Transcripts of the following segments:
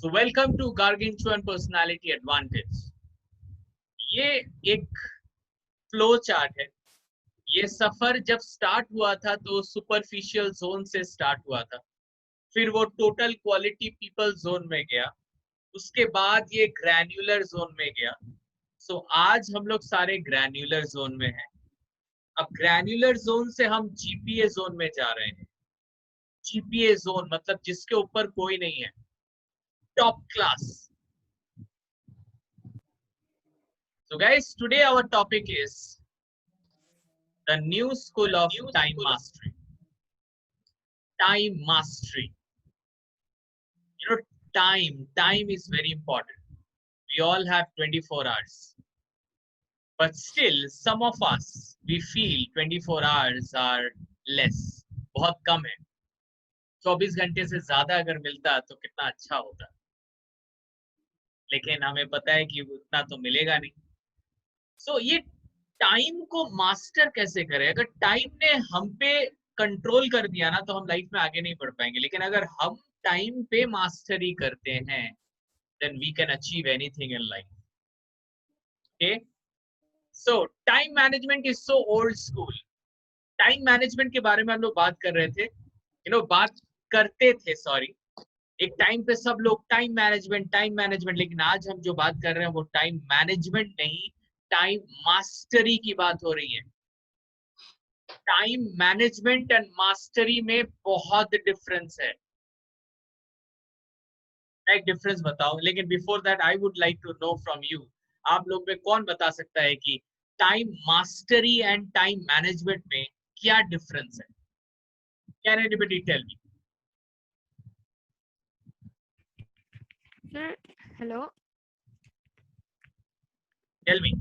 So welcome to Gargantuan Personality Advantage. ये एक flow chart है। ये सफर जब स्टार्ट हुआ था तो सुपरफिशियल जोन से स्टार्ट हुआ था, फिर वो टोटल क्वालिटी पीपल जोन में गया, उसके बाद ये ग्रैन्युलर जोन में गया। सो आज हम लोग सारे ग्रैन्युलर जोन में हैं। अब ग्रैन्युलर जोन से हम जीपीए जोन में जा रहे हैं। जीपीए जोन मतलब जिसके ऊपर कोई नहीं है, top class. So guys, today our topic is the new school of time mastery. Time mastery. You know, time is very important. We all have 24 hours. But still, some of us, we feel 24 hours are less. बहुत कम है। 24 घंटे से ज्यादा अगर मिलता तो कितना अच्छा होता। लेकिन हमें पता है कि उतना तो मिलेगा नहीं। So ये टाइम को मास्टर कैसे करें? अगर टाइम ने हम पे कंट्रोल कर दिया ना तो हम लाइफ में आगे नहीं बढ़ पाएंगे। लेकिन अगर हम टाइम पे मास्टरी करते हैं then we can achieve anything in life. Okay, so time management is so old school. Time management के बारे में हम लोग बात कर रहे थे, बात करते थे, सॉरी। एक टाइम पे सब लोग टाइम मैनेजमेंट, लेकिन आज हम जो बात कर रहे हैं वो टाइम मैनेजमेंट नहीं, टाइम मास्टरी की बात हो रही है। टाइम मैनेजमेंट एंड मास्टरी में बहुत डिफरेंस है। एक डिफरेंस बताओ, लेकिन before that I would like to know from you, आप लोग में कौन बता सकता है कि time mastery and time management में क्या डिफरेंस है? Can anybody tell me? Sir, hello. Tell me.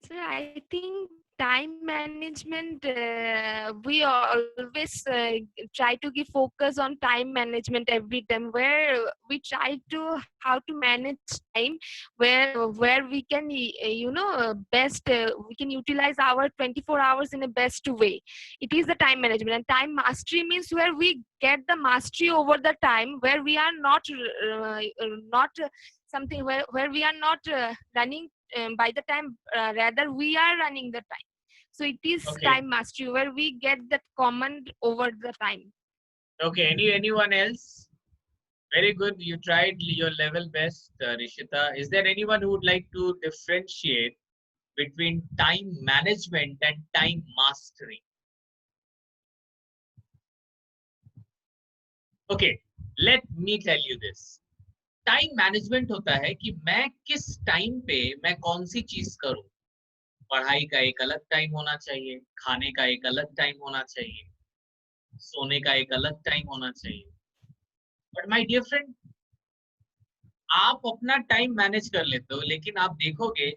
Sir, I think time management, we always try to give focus on time management every time, where we try to how to manage time, where we can, best, we can utilize our 24 hours in a best way. It is the time management. And time mastery means where we get the mastery over the time, where we are not something where we are not running by the time, rather we are running the time. So it is time mastery, where we get that command over the time. Okay, anyone else? Very good, you tried your level best, Rishita. Is there anyone who would like to differentiate between time management and time mastery? Okay, let me tell you this. Time management होता है कि मैं किस time पे मैं कौन सी चीज करूं। पढ़ाई का एक अलग टाइम होना चाहिए, खाने का एक अलग टाइम होना चाहिए, सोने का एक अलग टाइम होना चाहिए। बट माय डियर फ्रेंड, आप अपना टाइम मैनेज कर लेते हो, लेकिन आप देखोगे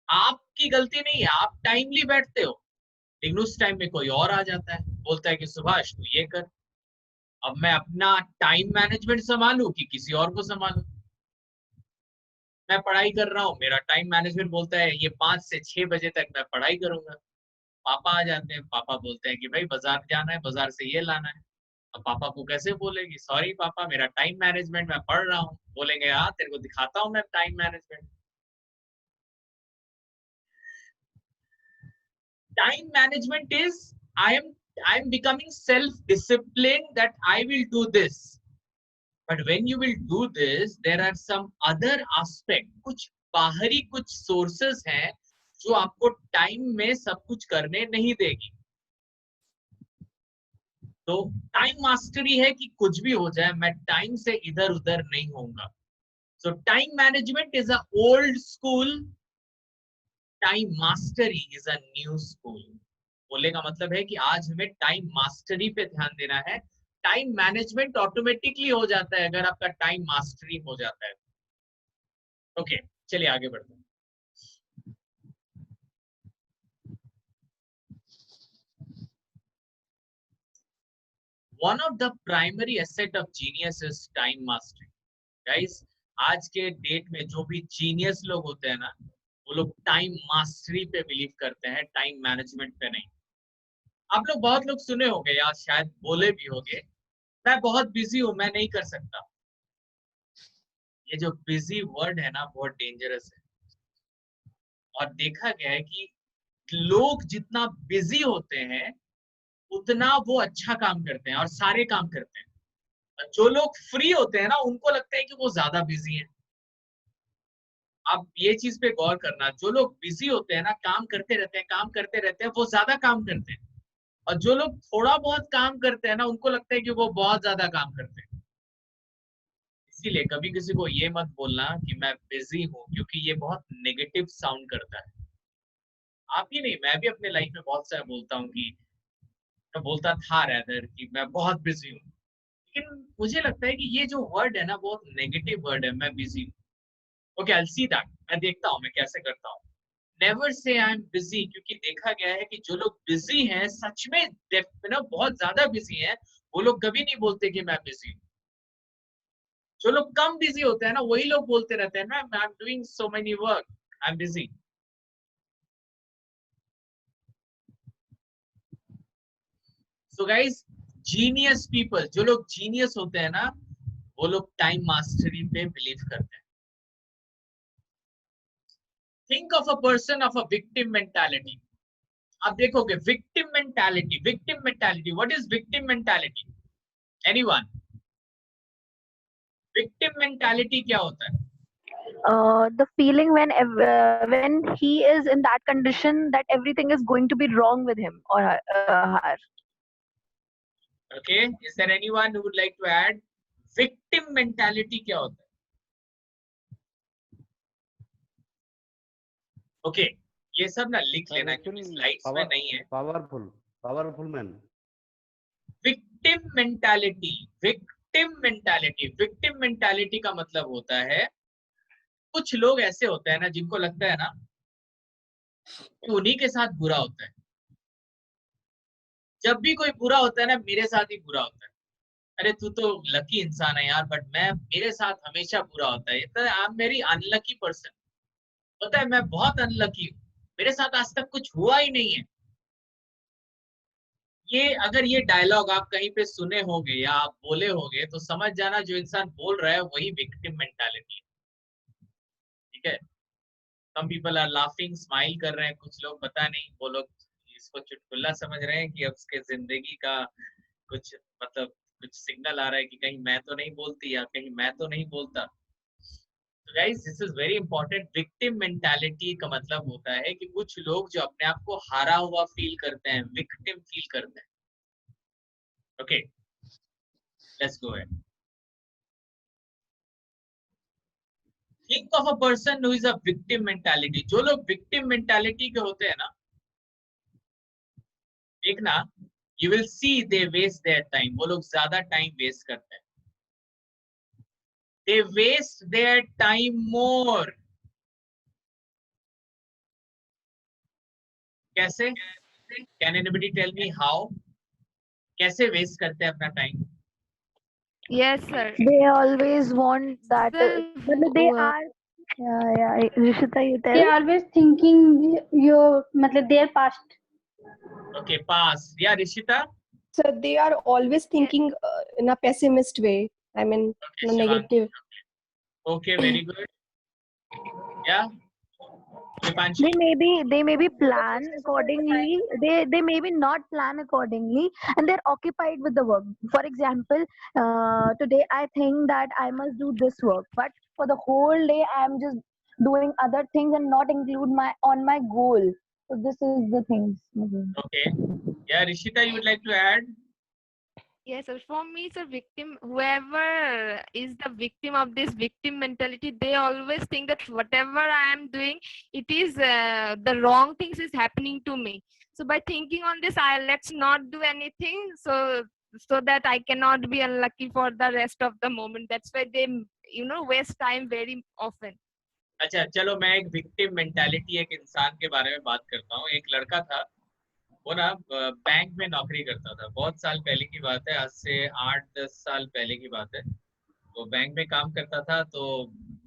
आपकी गलती नहीं है, आप टाइमली बैठते हो, लेकिन उस टाइम में कोई और आ जाता है, बोलता है कि सुभाष तू ये कर। अब मैं अपना टाइम मैनेजमेंट संभालूं कि किसी और को संभालूं? मैं पढ़ाई कर रहा हूँ, मेरा टाइम मैनेजमेंट बोलता है ये 5 से 6 बजे तक मैं पढ़ाई करूंगा। पापा आ जाते हैं, पापा बोलते हैं कि भाई बाजार जाना है, बाजार से ये लाना है। अब पापा को कैसे बोलेगी, सॉरी पापा मेरा टाइम मैनेजमेंट, मैं पढ़ रहा हूँ। बोलेंगे हाँ तेरे को दिखाता हूँ मैं time management. Time management is I am becoming self disciplined that I will do this. But when you will do this, there are some other aspect, कुछ बाहरी कुछ सोर्सेस हैं जो आपको टाइम में सब कुछ करने नहीं देगी। तो टाइम मास्टरी है कि कुछ भी हो जाए मैं टाइम से इधर उधर नहीं होऊंगा। सो time management is a old school, time mastery is a new school. बोलने का मतलब है कि आज हमें टाइम मास्टरी पे ध्यान देना है। टाइम मैनेजमेंट ऑटोमेटिकली हो जाता है अगर आपका टाइम मास्टरी हो जाता है। ओके, चलिए आगे बढ़ते हैं। One of the primary asset of genius is time mastery. Guys, आज के डेट में जो भी जीनियस लोग होते हैं ना, वो लोग टाइम मास्टरी पे बिलीव करते हैं, टाइम मैनेजमेंट पे नहीं। आप लोग बहुत लोग सुने होंगे या शायद बोले भी होंगे, मैं बहुत बिजी हूं, मैं नहीं कर सकता। ये जो बिजी वर्ड है ना बहुत डेंजरस है, और देखा गया है कि लोग जितना बिजी होते हैं उतना वो अच्छा काम करते हैं और सारे काम करते हैं, और जो लोग फ्री होते हैं ना उनको लगता है कि वो ज्यादा बिजी हैं। आप ये चीज पे गौर करना, जो लोग बिजी होते हैं ना, काम करते रहते हैं काम करते रहते हैं, वो ज्यादा काम करते हैं, और जो लोग थोड़ा बहुत काम करते हैं ना उनको लगता है कि वो बहुत ज्यादा काम करते हैं। इसीलिए कभी किसी को ये मत बोलना कि मैं बिजी हूँ, क्योंकि ये बहुत नेगेटिव साउंड करता है। आप ही नहीं, मैं भी अपने लाइफ में बहुत सारा बोलता हूँ कि मैं बोलता था रैदर कि मैं बहुत बिजी हूँ, लेकिन मुझे लगता है कि ये जो वर्ड है ना बहुत नेगेटिव वर्ड है, मैं बिजी हूँ। ओके, आई सी दैट, मैं देखता हूँ मैं कैसे करता हूँ। Never say I am busy, क्योंकि देखा गया है कि जो लोग बिजी हैं सच में ना बहुत ज्यादा बिजी हैं, वो लोग कभी नहीं बोलते कि मैं बिजी हूँ। जो लोग कम बिजी होते हैं ना वही लोग बोलते रहते हैं ना, I am doing so many work, I am busy. So guys, genius people, जो लोग जीनियस होते हैं ना, वो लोग टाइम मास्टरी पे बिलीव करते हैं। Think of a person of a victim mentality. आप देखोगे victim mentality, victim mentality, what is victim mentality? Anyone? Victim mentality क्या होता है? The feeling when he is in that condition that everything is going to be wrong with him or her. Okay, is there anyone who would like to add? Victim mentality क्या होता है? Okay, ये सब ना लिख लेना क्योंकि slides में नहीं है। Powerful man. Victim mentality, victim mentality, victim mentality का मतलब होता है, कुछ लोग ऐसे होते हैं ना जिनको लगता है ना कि उन्हीं के साथ बुरा होता है। जब भी कोई बुरा होता है ना, मेरे साथ ही बुरा होता है। अरे तू तो लकी इंसान है यार, बट मैं, मेरे साथ हमेशा बुरा होता है। आई एम वेरी अनलकी पर्सन। पता है मैं बहुत अनलकी हूँ, मेरे साथ आज तक कुछ हुआ ही नहीं है। ये अगर ये डायलॉग आप कहीं पे सुने होंगे या आप बोले होंगे तो समझ जाना जो इंसान बोल रहा है वही विक्टिम मेंटालिटी है। ठीक है, some people are laughing, smile कर रहे हैं, कुछ लोग पता नहीं वो लोग इसको चुटकुला समझ रहे हैं कि अब उसके जिंदगी का कुछ मतलब कुछ सिग्नल आ रहा है कि कहीं मैं तो नहीं बोलती या कहीं मैं तो नहीं बोलता। तो guys this is very important. Victim mentality का मतलब होता है कि कुछ लोग जो अपने आप को हारा हुआ फील करते हैं, विक्टिम फील करते हैं। Okay, let's go ahead. Think of a person who is a victim mentality. जो लोग विक्टिम मेंटालिटी के होते हैं ना, देखना, you will see they waste their time. वो लोग ज्यादा टाइम वेस्ट करते हैं। They waste their time more. कैसे? Can anybody tell me how? कैसे वेस्ट करते हैं अपना time? Yes, sir. They always want that. Sir, They are. Yeah. Rishita, you tell. They are always thinking your मतलब their past. Okay, pass. Yeah, Rishita? So they are always thinking in a pessimist way. I mean, Okay, in a Shivangi. negative. Okay, very good. Yeah. Dipanshu? They may be plan accordingly. They may be not plan accordingly, and they're occupied with the work. For example, today I think that I must do this work, but for the whole day I am just doing other things and not include my goal. So this is the things. Okay. Yeah, Rishita, you would like to add? yes, sir. For me, it's a victim. Whoever is the victim of this victim mentality, they always think that whatever I am doing, it is the wrong things is happening to me. So by thinking on this, let's not do anything. So that I cannot be unlucky for the rest of the moment. That's why they, waste time very often. अच्छा चलो, मैं एक victim mentality एक इंसान के बारे में बात करता हूँ। एक लड़का था, वो ना बैंक में नौकरी करता था। बहुत साल पहले की बात है, आज से 8-10 साल पहले की बात है। तो बैंक में काम करता था। तो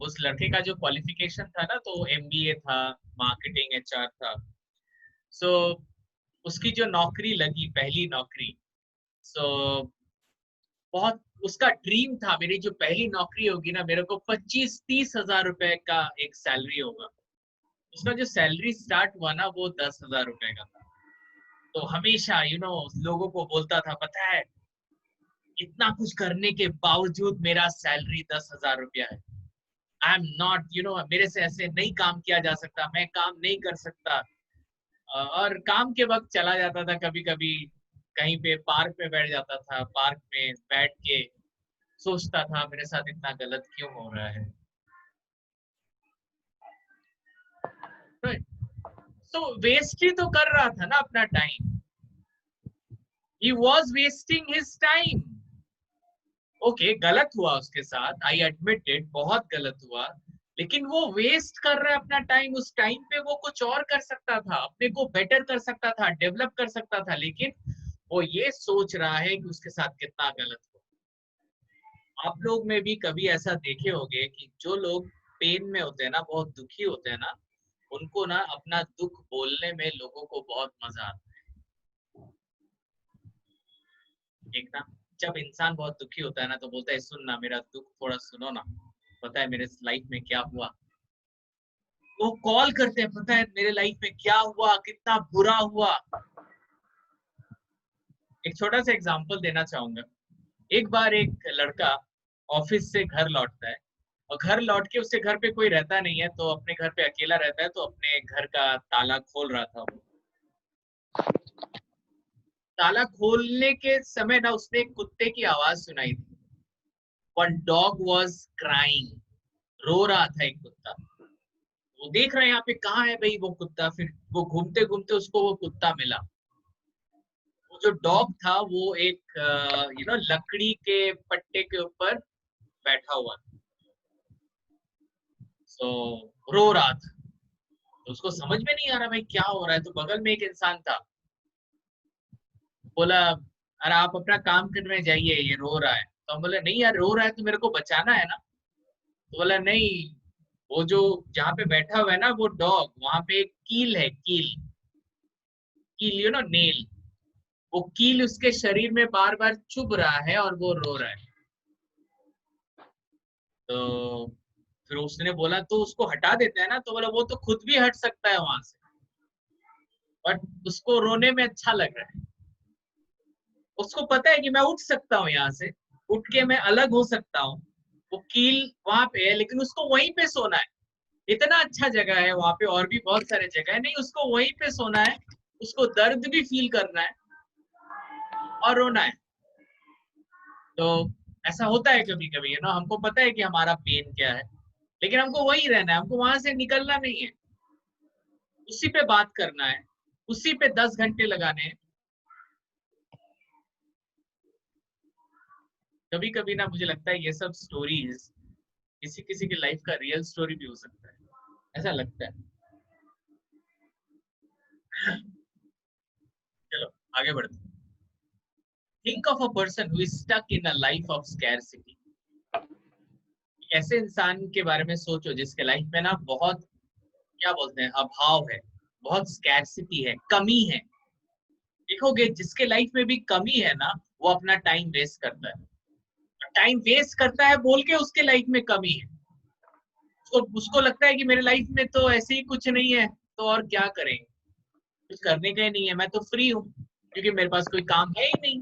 उस लड़के का जो क्वालिफिकेशन था ना, तो एमबीए था, मार्केटिंग एचआर था। सो उसकी जो नौकरी लगी, पहली नौकरी, सो बहुत उसका ड्रीम था मेरी जो पहली नौकरी होगी ना, मेरे को 25-30 हजार रुपए का एक सैलरी होगा। उसका जो सैलरी स्टार्ट हुआ ना वो 10,000 रुपए का था। तो हमेशा लोगों को बोलता था, पता है इतना कुछ करने के बावजूद मेरा सैलरी 10,000 रुपया है। आई एम नॉट मेरे से ऐसे नहीं काम किया जा सकता, मैं काम नहीं कर सकता। और काम के वक्त चला जाता था कभी कभी कहीं पे पार्क में बैठ जाता था, पार्क में बैठ के सोचता था मेरे साथ इतना गलत क्यों हो रहा है। तो वेस्ट ही तो कर रहा था ना अपना time. He was wasting his time. Okay, गलत हुआ उसके साथ, आई एडमिट इट, बहुत गलत हुआ, लेकिन वो वेस्ट कर रहा है अपना टाइम। उस टाइम पे वो कुछ और कर सकता था, अपने को बेटर कर सकता था, डेवलप कर सकता था, लेकिन वो ये सोच रहा है कि उसके साथ कितना गलत हुआ। आप लोग में भी कभी ऐसा देखे होंगे कि जो लोग पेन में होते हैं ना, बहुत दुखी होते हैं ना, उनको ना अपना दुख बोलने में लोगों को बहुत मजा आता है। देखना, जब इंसान बहुत दुखी होता है ना तो बोलता है, सुन ना मेरा दुख थोड़ा सुनो ना, पता है मेरे लाइफ में क्या हुआ। वो कॉल करते हैं, पता है मेरे लाइफ में क्या हुआ, कितना बुरा हुआ। एक छोटा सा एग्जांपल देना चाहूंगा। एक बार एक लड़का ऑफिस से घर लौटता है, और घर लौट के उससे घर पे कोई रहता नहीं है, तो अपने घर पे अकेला रहता है, तो अपने घर का ताला खोल रहा था वो। ताला खोलने के समय ना उसने एक कुत्ते की आवाज सुनाई थी। One dog was crying, रो रहा था एक कुत्ता। वो देख रहा है यहाँ पे कहाँ है भाई वो कुत्ता, फिर वो घूमते घूमते उसको वो कुत्ता मिला। वो जो डॉग था वो एक लकड़ी के पट्टे के ऊपर बैठा हुआ था, तो रो रहा था। तो उसको समझ में नहीं आ रहा भाई क्या हो रहा है। तो बगल में एक इंसान था, बोला अरे आप अपना काम करने जाइए, ये रो रहा है। तो हम बोले नहीं यार, रो रहा है तो मेरे को बचाना है ना। तो बोला नहीं, वो जो जहाँ पे बैठा हुआ है ना वो डॉग, वहां पे एक कील है, कील कील नेल, वो कील उसके शरीर में बार बार चुभ रहा है और वो रो रहा है। तो फिर उसने बोला तो उसको हटा देते हैं ना। तो बोला वो तो खुद भी हट सकता है वहां से, बट उसको रोने में अच्छा लग रहा है। उसको पता है कि मैं उठ सकता हूँ, यहाँ से उठ के मैं अलग हो सकता हूँ। वो कील वहां पे है, लेकिन उसको वहीं पे सोना है। इतना अच्छा जगह है वहां पे, और भी बहुत सारे जगह है, नहीं उसको वहीं पे सोना है। उसको दर्द भी फील करना है और रोना है। तो ऐसा होता है कभी कभी हमको पता है कि हमारा पेन क्या है, लेकिन हमको वही रहना है, हमको वहां से निकलना नहीं है। उसी पे बात करना है, उसी पे 10 घंटे लगाने हैं। कभी कभी ना मुझे लगता है ये सब स्टोरीज किसी किसी की लाइफ का रियल स्टोरी भी हो सकता है, ऐसा लगता है। चलो आगे बढ़ते हैं। Think of a person who is stuck in a life of scarcity. ऐसे इंसान के बारे में सोचो जिसके लाइफ में ना बहुत, क्या बोलते हैं, अभाव है, बहुत स्कैरसिटी है, कमी है। देखोगे जिसके लाइफ में भी कमी है ना, वो अपना टाइम वेस्ट करता है। टाइम वेस्ट करता है बोल के उसके लाइफ में कमी है। उसको लगता है कि मेरे लाइफ में तो ऐसे ही कुछ नहीं है, तो और क्या करेंगे, कुछ करने का ही नहीं है, मैं तो फ्री हूँ क्योंकि मेरे पास कोई काम है ही नहीं।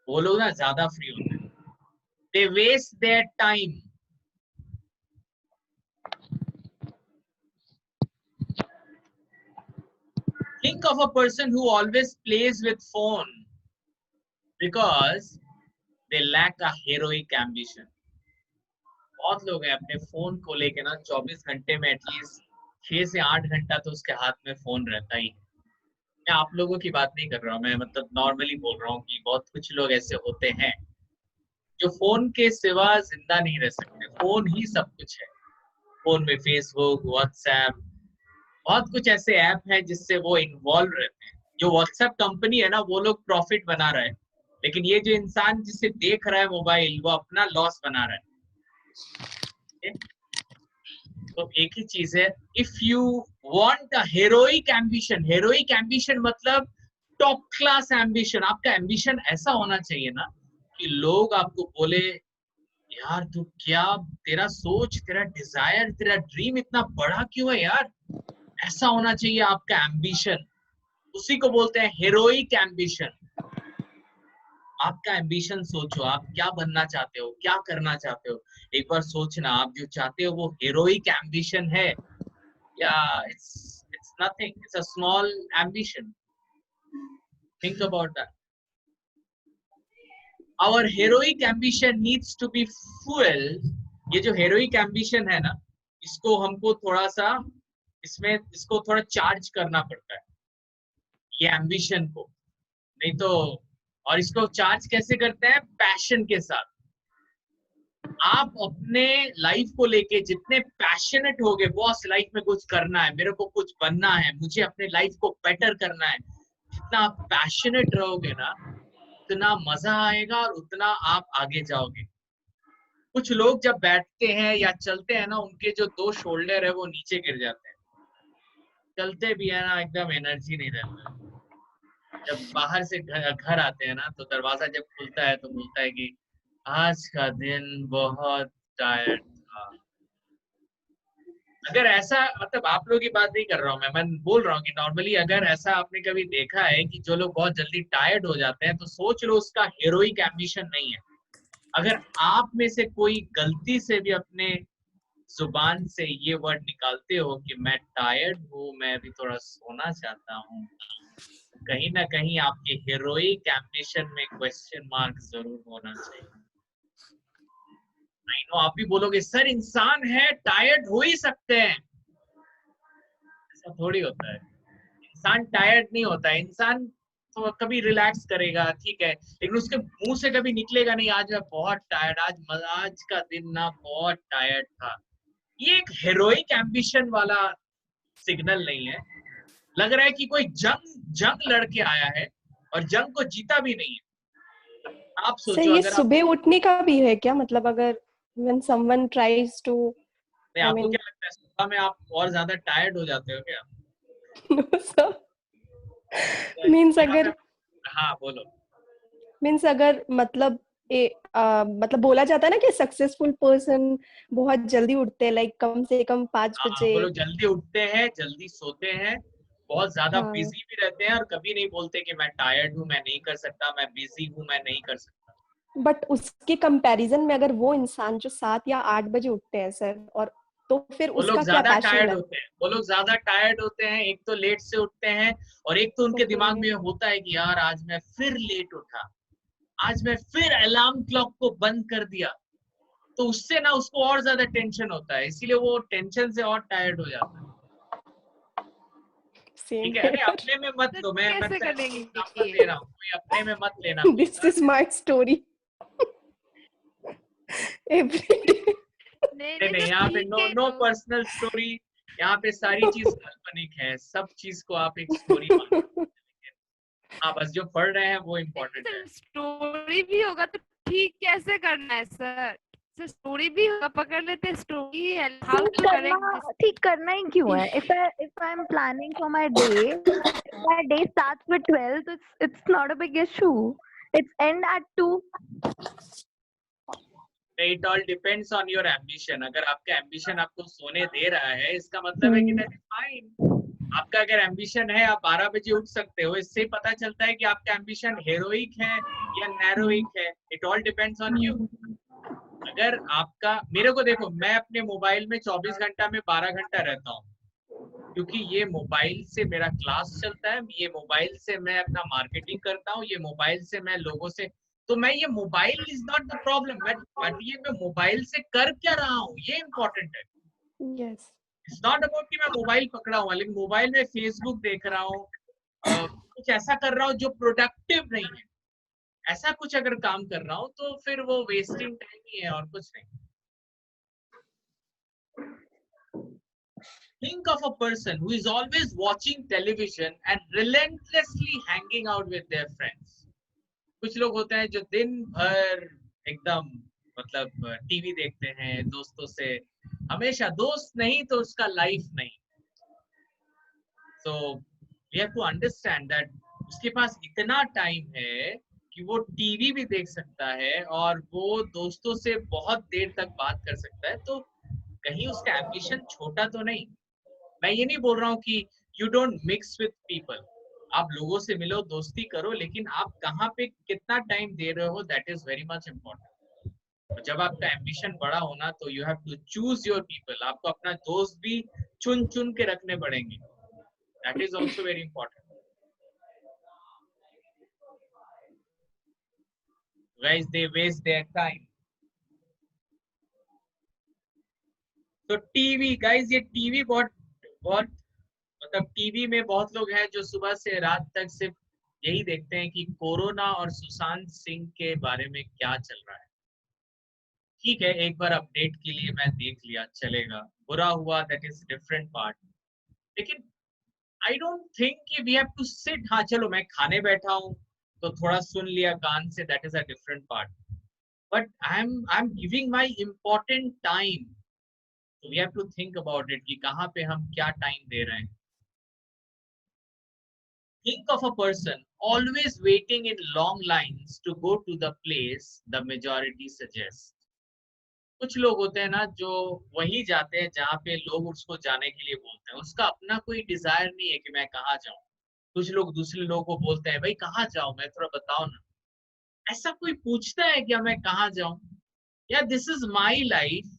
वो लोग ना ज्यादा फ्री होते हैं, they waste their time. Think of a person who always plays with phone because they lack a heroic ambition. बहुत लोग हैं अपने फोन को लेके ना 24 घंटे में एटलीस्ट 6 से 8 घंटा तो उसके हाथ में फोन रहता ही। मैं आप लोगों की बात नहीं कर रहा हूँ, मैं मतलब नॉर्मली बोल रहा हूँ कि बहुत कुछ लोग ऐसे होते हैं जो फोन के सिवा जिंदा नहीं रह सकते। फोन ही सब कुछ है। फोन में फेसबुक, व्हाट्सएप, बहुत कुछ ऐसे ऐप है जिससे वो इन्वॉल्व रहते हैं। जो व्हाट्सएप कंपनी है ना, वो लोग प्रॉफिट बना रहा है, लेकिन ये जो इंसान जिसे देख रहा है मोबाइल, वो अपना लॉस बना रहा है। तो एक ही चीज है, if you want a heroic ambition, heroic ambition मतलब टॉप क्लास एम्बिशन, आपका एम्बिशन ऐसा होना चाहिए ना कि लोग आपको बोले यार तू क्या, तेरा सोच, तेरा डिजायर, तेरा ड्रीम इतना बड़ा क्यों है यार, ऐसा होना चाहिए आपका एम्बिशन। उसी को बोलते हैं हेरोइक एम्बिशन। आपका एम्बिशन सोचो, आप क्या बनना चाहते हो, क्या करना चाहते हो, एक बार सोचना, आप जो चाहते हो वो हेरोइक एम्बिशन है या it's nothing, it's a small ambition. Think about that. Our heroic ambition needs to be fueled. ये जो heroic ambition है ना, इसको हमको थोड़ा सा इसको थोड़ा चार्ज करना पड़ता है, ये ambition को, नहीं तो। और इसको चार्ज कैसे करते हैं? पैशन के साथ। आप अपने लाइफ को लेके जितने पैशनेट होगे, बॉस लाइफ में कुछ करना है, मेरे को कुछ बनना है, मुझे अपने लाइफ को बेटर करना है, जितना आप पैशनेट रहोगे ना, उतना मजा आएगा और उतना आप आगे जाओगे। कुछ लोग जब बैठते हैं या चलते हैं ना, उनके जो 2 शोल्डर है वो नीचे गिर जाते हैं, चलते भी है ना एकदम एनर्जी नहीं रहता। जब बाहर से घर आते हैं ना, तो दरवाजा जब खुलता है तो बोलता है कि आज का दिन बहुत टायर्ड था। अगर ऐसा, मतलब आप लोगों की बात नहीं कर रहा हूँ मैं बोल रहा हूँ कि नॉर्मली अगर ऐसा आपने कभी देखा है कि जो लोग बहुत जल्दी टायर्ड हो जाते हैं, तो सोच लो उसका हेरोइक एम्बिशन नहीं है। अगर आप में से कोई गलती से भी अपने जुबान से ये वर्ड निकालते हो कि मैं टायर्ड हूँ, मैं अभी थोड़ा सोना चाहता हूँ, कहीं ना कहीं आपके हेरोइक एम्बिशन में क्वेश्चन मार्क जरूर होना चाहिए। नहीं नो, आप भी बोलोगे सर इंसान है, टायर्ड हो ही सकते हैं। ऐसा थोड़ी होता है, इंसान टायर्ड नहीं होता है। इंसान तो कभी रिलैक्स करेगा, ठीक है, लेकिन उसके मुंह से कभी निकलेगा नहीं आज मैं बहुत टायर्ड, आज का दिन ना बहुत टायर्ड था। ये एक हेरोइक एम्बिशन वाला सिग्नल नहीं है। लग रहा है कि कोई जंग लड़के आया है और जंग को जीता भी नहीं है। आप सोचो, ये अगर सुबह उठने का भी है क्या? मतलब अगर when someone tries to, आपको क्या लगता है सुबह में आप और ज्यादा टायर्ड हो जाते हो क्या? मीन्स अगर, हाँ बोलो। मीन्स अगर मतलब मतलब बोला जाता है ना कि सक्सेसफुल पर्सन बहुत जल्दी उठते हैं, लाइक कम से कम 5 बजे। वो लोग जल्दी उठते हैं, जल्दी सोते हैं, बहुत ज्यादा हाँ। बिजी भी रहते हैं और कभी नहीं बोलते कि मैं टायर्ड हूँ, मैं नहीं कर सकता, मैं बिजी हूँ, मैं नहीं कर सकता। बट उसके कंपैरिजन में अगर वो इंसान जो 7 या 8 बजे उठते हैं सर, और तो फिर वो लोग उसका क्या ज्यादा पैशन टायर्ड है? होते हैं, वो लोग ज्यादा टायर्ड होते हैं। एक तो लेट से उठते हैं और एक तो उनके दिमाग में होता है कि यार आज मैं फिर लेट उठा, आज मैं फिर अलार्म क्लॉक को बंद कर दिया, तो उससे ना उसको और ज्यादा टेंशन होता है, इसीलिए वो टेंशन से और टायर्ड हो जाता है। ठीक है, अरे अपने में मत लो, मैं कैसे मतलब करेंगे एग्जांपल दे रहा हूँ, कोई अपने में मत लेना। This is my story everyday. नहीं, यहाँ पे नो पर्सनल स्टोरी, यहाँ पे सारी चीज काल्पनिक है, सब चीज को आप एक स्टोरी मान, हाँ बस जो पढ़ रहे हैं वो इम्पोर्टेंट है। स्टोरी भी होगा तो ठीक कैसे करना है सर? स्टोरी भी होगा, पकड़ लेते स्टोरी है, हाउ टू करेक्ट। ठीक करना ही क्यों है? if I am planning for my day, my day starts with 12, so it's not a big issue. It's end at 2. It all depends on your ambition. अगर आपका एम्बिशन आपको सोने दे रहा है, इसका मतलब है कि दैट इज फाइन। आपका अगर एम्बिशन है आप 12 बजे उठ सकते हो, इससे पता चलता है कि आपका एम्बिशन हेरोइक है या नैरोइक है। It all depends on you. अगर आपका, मेरे को देखो, मैं अपने मोबाइल में 24 घंटा में 12 घंटा रहता हूँ, क्योंकि ये मोबाइल से मेरा क्लास चलता है, ये मोबाइल से मैं अपना मार्केटिंग करता हूँ, ये मोबाइल से मैं लोगों से, तो मैं ये mobile is not the problem, but ये मैं मोबाइल से कर क्या रहा हूँ ये इम्पोर्टेंट है। यस, इट्स नॉट अबाउट कि मैं मोबाइल पकड़ा हुआ, लेकिन मोबाइल में फेसबुक देख रहा हूँ, कुछ ऐसा कर रहा हूँ जो प्रोडक्टिव नहीं है, ऐसा कुछ अगर काम कर रहा हूँ तो फिर वो वेस्टिंग टाइम ही है और कुछ नहीं। Think of a person who is always watching television and relentlessly hanging out with their friends. कुछ लोग होते हैं जो दिन भर एकदम मतलब टीवी देखते हैं दोस्तों से, हमेशा दोस्त नहीं तो उसका लाइफ नहीं। So we have to understand that उसके पास इतना टाइम है कि वो टीवी भी देख सकता है और वो दोस्तों से बहुत देर तक बात कर सकता है, तो कहीं उसका एम्बिशन छोटा तो नहीं। मैं ये नहीं बोल रहा हूँ कि you don't mix with people, आप लोगों से मिलो, दोस्ती करो, लेकिन आप कहाँ पे कितना टाइम दे रहे हो, that is very much important. जब आपका एम्बिशन बड़ा होना तो you have to choose your people, आपको अपना दोस्त भी चुन चुन के रखने पड़ेंगे, that is also very important. Guys, they waste their time. तो टीवी गाइस, ये टीवी बहुत बहुत मतलब टीवी में बहुत लोग हैं जो सुबह से रात तक सिर्फ यही देखते हैं कि कोरोना और सुशांत सिंह के बारे में क्या चल रहा है। ठीक है, एक बार अपडेट के लिए मैं देख लिया, चलेगा, बुरा हुआ दैट इज डिफरेंट पार्ट, लेकिन आई डोंट थिंक कि वी हैव टू सिट, हाँ चलो मैं खाने बैठा हूँ तो थोड़ा सुन लिया कान से, that is a different part, but I am giving my important time, so we have to think about it कि कहाँ पे हम क्या टाइम दे रहे हैं। Think of a person always waiting in long lines to go to the place the majority suggests. कुछ लोग होते हैं ना जो वही जाते हैं जहाँ पे लोग उसको जाने के लिए बोलते हैं, उसका अपना कोई डिजायर नहीं है कि मैं कहाँ जाऊं। कुछ लोग दूसरे लोगों को बोलते हैं भाई कहाँ जाऊं मैं, थोड़ा बताओ ना। ऐसा कोई पूछता है क्या मैं कहाँ जाऊं? या this is my life,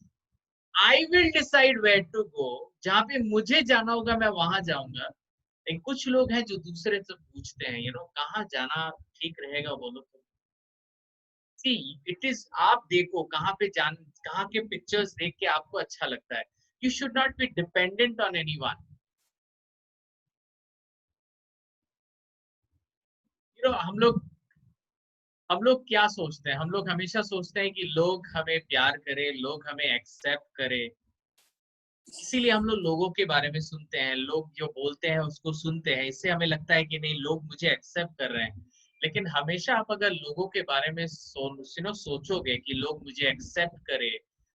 I will decide where to go, जहाँ पे मुझे जाना होगा मैं वहां जाऊंगा। लेकिन कुछ लोग हैं जो दूसरे से पूछते हैं, कहाँ जाना ठीक रहेगा बोलो तो। सी इट इज, आप देखो कहाँ पे कहाँ के पिक्चर्स देख के आपको अच्छा लगता है। You should not be dependent on anyone. हम लोग क्या सोचते हैं, हम लोग हमेशा सोचते हैं कि लोग हमें प्यार करें, लोग हमें एक्सेप्ट करें, इसीलिए हम लोग लोगों के बारे में सुनते हैं, लोग जो बोलते हैं उसको सुनते हैं, इससे हमें लगता है कि नहीं लोग मुझे एक्सेप्ट कर रहे हैं। लेकिन हमेशा आप अगर लोगों के बारे में सोचोगे कि लोग मुझे एक्सेप्ट करें,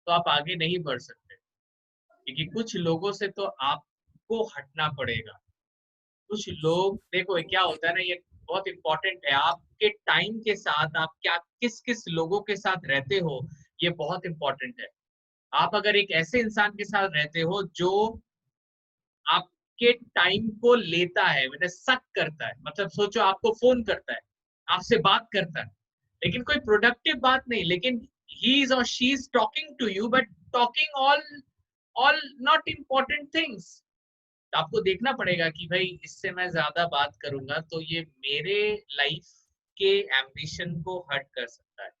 तो आप आगे नहीं बढ़ सकते, क्योंकि कुछ लोगों से तो आपको हटना पड़ेगा। कुछ लोग, देखो क्या होता है ना, ये बहुत इंपॉर्टेंट है, आपके टाइम के साथ आप क्या किस किस लोगों के साथ रहते हो, ये बहुत इंपॉर्टेंट है। आप अगर एक ऐसे इंसान के साथ रहते हो जो आपके टाइम को लेता है, मतलब सक करता है, मतलब सोचो आपको फोन करता है, आपसे बात करता है, लेकिन कोई प्रोडक्टिव बात नहीं, लेकिन ही इज और she is talking to you, but talking all not important things. तो आपको देखना पड़ेगा कि भाई इससे मैं ज्यादा बात करूंगा तो ये मेरे लाइफ के एम्बिशन को हर्ट कर सकता है।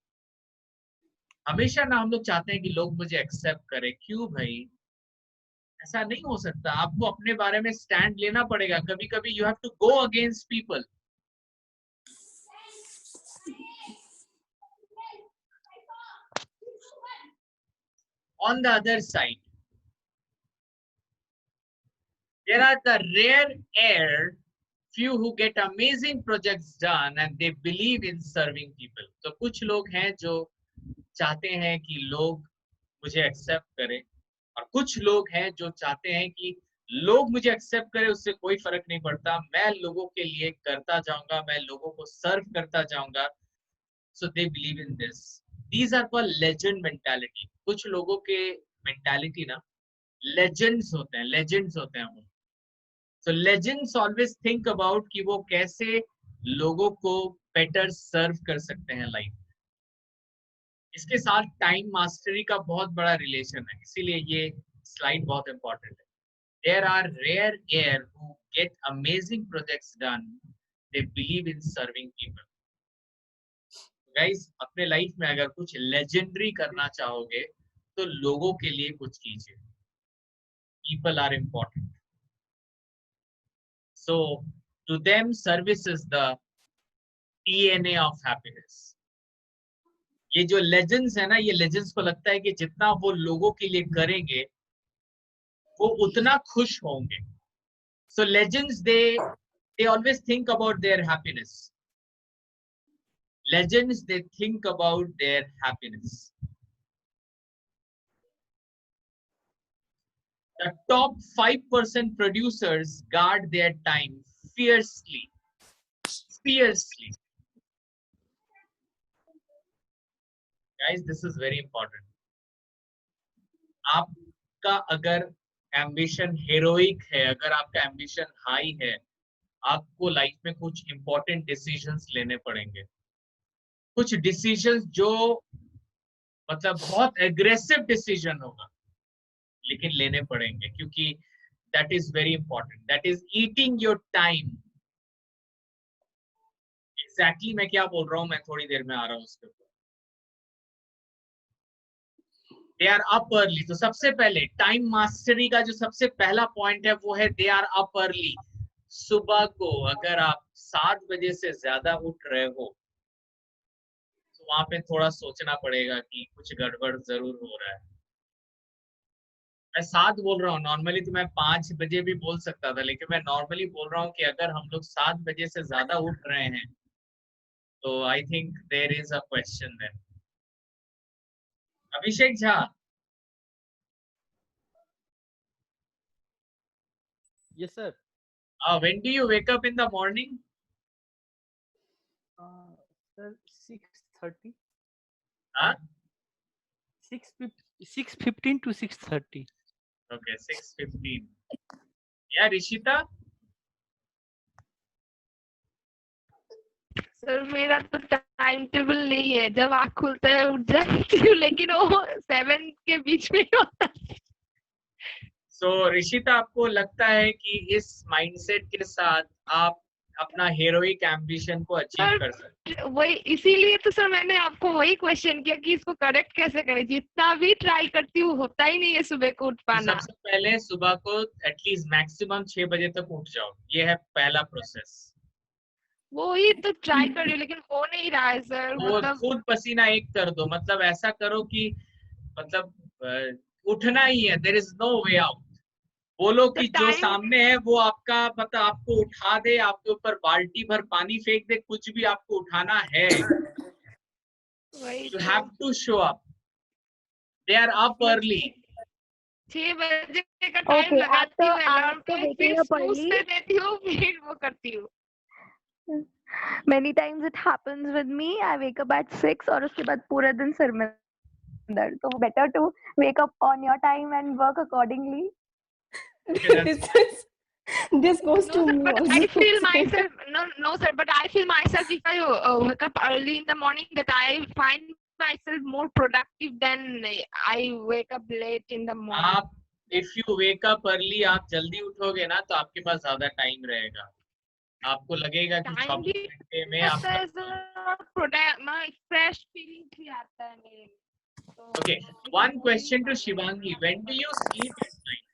हमेशा ना हम लोग चाहते हैं कि लोग मुझे एक्सेप्ट करें, क्यों भाई? ऐसा नहीं हो सकता, आपको अपने बारे में स्टैंड लेना पड़ेगा। कभी कभी you have to go against people. On the other side, there are the rare air few who get amazing projects done and they believe in serving people. तो कुछ लोग हैं जो चाहते हैं कि लोग मुझे एक्सेप्ट करें, और कुछ लोग हैं जो चाहते हैं कि लोग मुझे एक्सेप्ट करें, उससे कोई फर्क नहीं पड़ता, मैं लोगों के लिए करता जाऊंगा, मैं लोगों को सर्व करता जाऊंगा। So they believe in this, these are called legend mentality. कुछ लोगों के मेंटालिटी ना लेजेंड्स होते हैं, लेजेंड्स होते हैं वो। सो लेजेंड्स ऑलवेज थिंक अबाउट कि वो कैसे लोगों को बेटर सर्व कर सकते हैं लाइफ। इसके साथ टाइम मास्टरी का बहुत बड़ा रिलेशन है, इसीलिए ये स्लाइड बहुत इंपॉर्टेंट है। There are rare air who get amazing projects done. They believe in serving people. Guys, अपने लाइफ में अगर कुछ लेजेंडरी करना चाहोगे तो लोगों के लिए कुछ कीजिए। People are important. So to them, service is the DNA of happiness. ये जो लेजेंड्स है ना, ये लेजेंड्स को लगता है कि जितना वो लोगों के लिए करेंगे वो उतना खुश होंगे। So legends, they always think about their happiness. Legends, they think about their happiness. The top 5% producers guard their time fiercely. Fiercely. Guys, this is very important. आपका अगर एम्बिशन हेरोइक है, अगर आपका एम्बिशन हाई है, आपको life में कुछ important decisions लेने पड़ेंगे, कुछ डिसीजंस जो मतलब बहुत एग्रेसिव डिसीजन होगा, लेकिन लेने पड़ेंगे, क्योंकि that is very important. That is eating your time. Exactly मैं क्या बोल रहा हूं, मैं थोड़ी देर में आ रहा हूं उसके ऊपर. They are up early. तो सबसे पहले टाइम मास्टरी का जो सबसे पहला पॉइंट है वो है दे आर अप अर्ली. सुबह को अगर आप 7 बजे से ज्यादा उठ रहे हो तो वहां पे थोड़ा सोचना पड़ेगा कि कुछ गड़बड़ जरूर हो रहा है. मैं 7 बोल रहा हूँ, नॉर्मली तो मैं 5 बजे भी बोल सकता था, लेकिन मैं नॉर्मली बोल रहा हूँ कि अगर हम लोग 7 बजे से ज्यादा उठ रहे हैं तो I think there is a question there. Abhishek Jha, Yes, sir. when do you wake up in the morning? Sir, 6:30. Huh? 6:15 to 6:30. Okay, 6:15. Yeah, Rishita? Sir मेरा तो टाइम टेबल नहीं है, जब आँख खुलता है उठ जाती हूँ, लेकिन वो 7 के बीच में होता है. So ऋषिता, आपको लगता है कि इस माइंडसेट के साथ आप अपना हेरोइक एम्बिशन को अचीव कर सकते? वही, इसीलिए तो सर मैंने आपको वही क्वेश्चन किया कि इसको करेक्ट कैसे करें. जितना भी ट्राई करती हूँ होता ही नहीं है सुबह को उठ पाना. सबसे पहले सुबह को एटलीस्ट मैक्सिमम 6 बजे तक उठ जाओ. ये है पहला प्रोसेस. वो ही तो ट्राई कर रही हूँ, लेकिन हो नहीं रहा है सर. वो मतलब खुद पसीना एक कर दो. मतलब ऐसा करो कि मतलब उठना ही है. There is no way out. बोलो कि जो time- सामने है वो आपका मतलब आपको उठा दे, आपके ऊपर बाल्टी भर पानी फेंक दे, कुछ भी आपको उठाना है. वही you have to show up. They are up early. 6 बजे का टाइम Okay, लगाती हूँ after अलार्म पे, waking फिर up स्नूज early, पे देती हूँ, फिर वो करती हूँ. many times it happens with me. I wake up at 6 और उसके बाद पूरा दिन सिर में दर्द. तो better to wake up on your time and work accordingly. Okay, that's This goes No to sir, me but also. I feel myself. No sir, but I feel myself if I wake up early in the morning that I find myself more productive than I wake up late in the morning. आप if you wake up early, आप जल्दी उठोगे ना तो आपके पास ज्यादा time रहेगा. आपको लगेगा कि Time 24 भी घंटे में रहता है आपका. सर, प्रोडक्ट फ्रेश फीलिंग भी आता है मेरे में. तो Okay, one question to Shivangi. When do you sleep at night?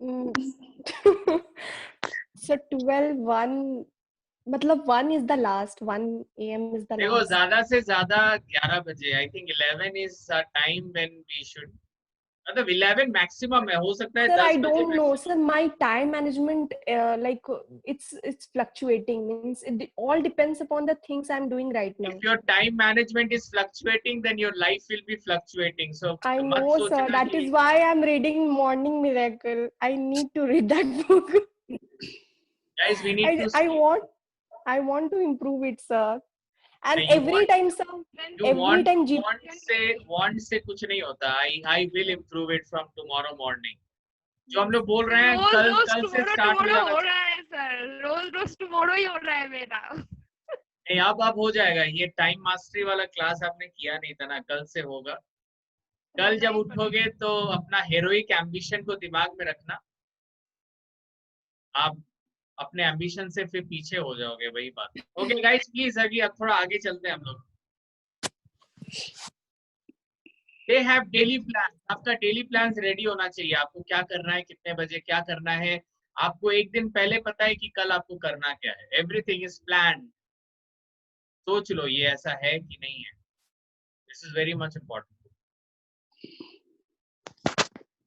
mm, so 12, 1, मतलब 1 is the last, 1 a.m. is the देखो, last. ज्यादा से ज्यादा 11 बजे. I think 11 is a time when we should, मतलब 11 मैक्सिमम है. हो सकता है Sir, 10 I बजे don't know. Sir, my time management, like it's fluctuating. Means it all depends upon the things I'm doing right now. If your time management is fluctuating, then your life will be fluctuating. So I मत know, sir. सोचना That कि is why I'm reading Morning Miracle. I need to read that book. guys we need to sleep. I want to improve it, sir. And नहीं, you every want- time, sir, You every time want से कुछ नहीं होता. I will improve it from tomorrow morning. जो हम लोग बोल रहे हैं कल से स्टार्ट हो जाना. हो रहा है सर, रोज टुमारो ही हो रहा है मेरा. नहीं, अब हो जाएगा. ये टाइम मास्टरी वाला क्लास आपने किया नहीं था ना, कल से होगा. कल जब उठोगे तो अपना हेरोइक एम्बिशन को दिमाग में रखना. आप अपने एम्बिशन से फिर पीछे हो जाओगे, वही बात. ओके गाइस, प्लीज अभी अब थोड़ा आगे चलते हैं हम लोग. They have daily plan. आपका डेली प्लान रेडी होना चाहिए. आपको क्या करना है, कितने बजे क्या करना है, आपको एक दिन पहले पता है कि कल आपको करना क्या है. Everything is plan. सोच लो ये ऐसा है कि नहीं है. This is very much important.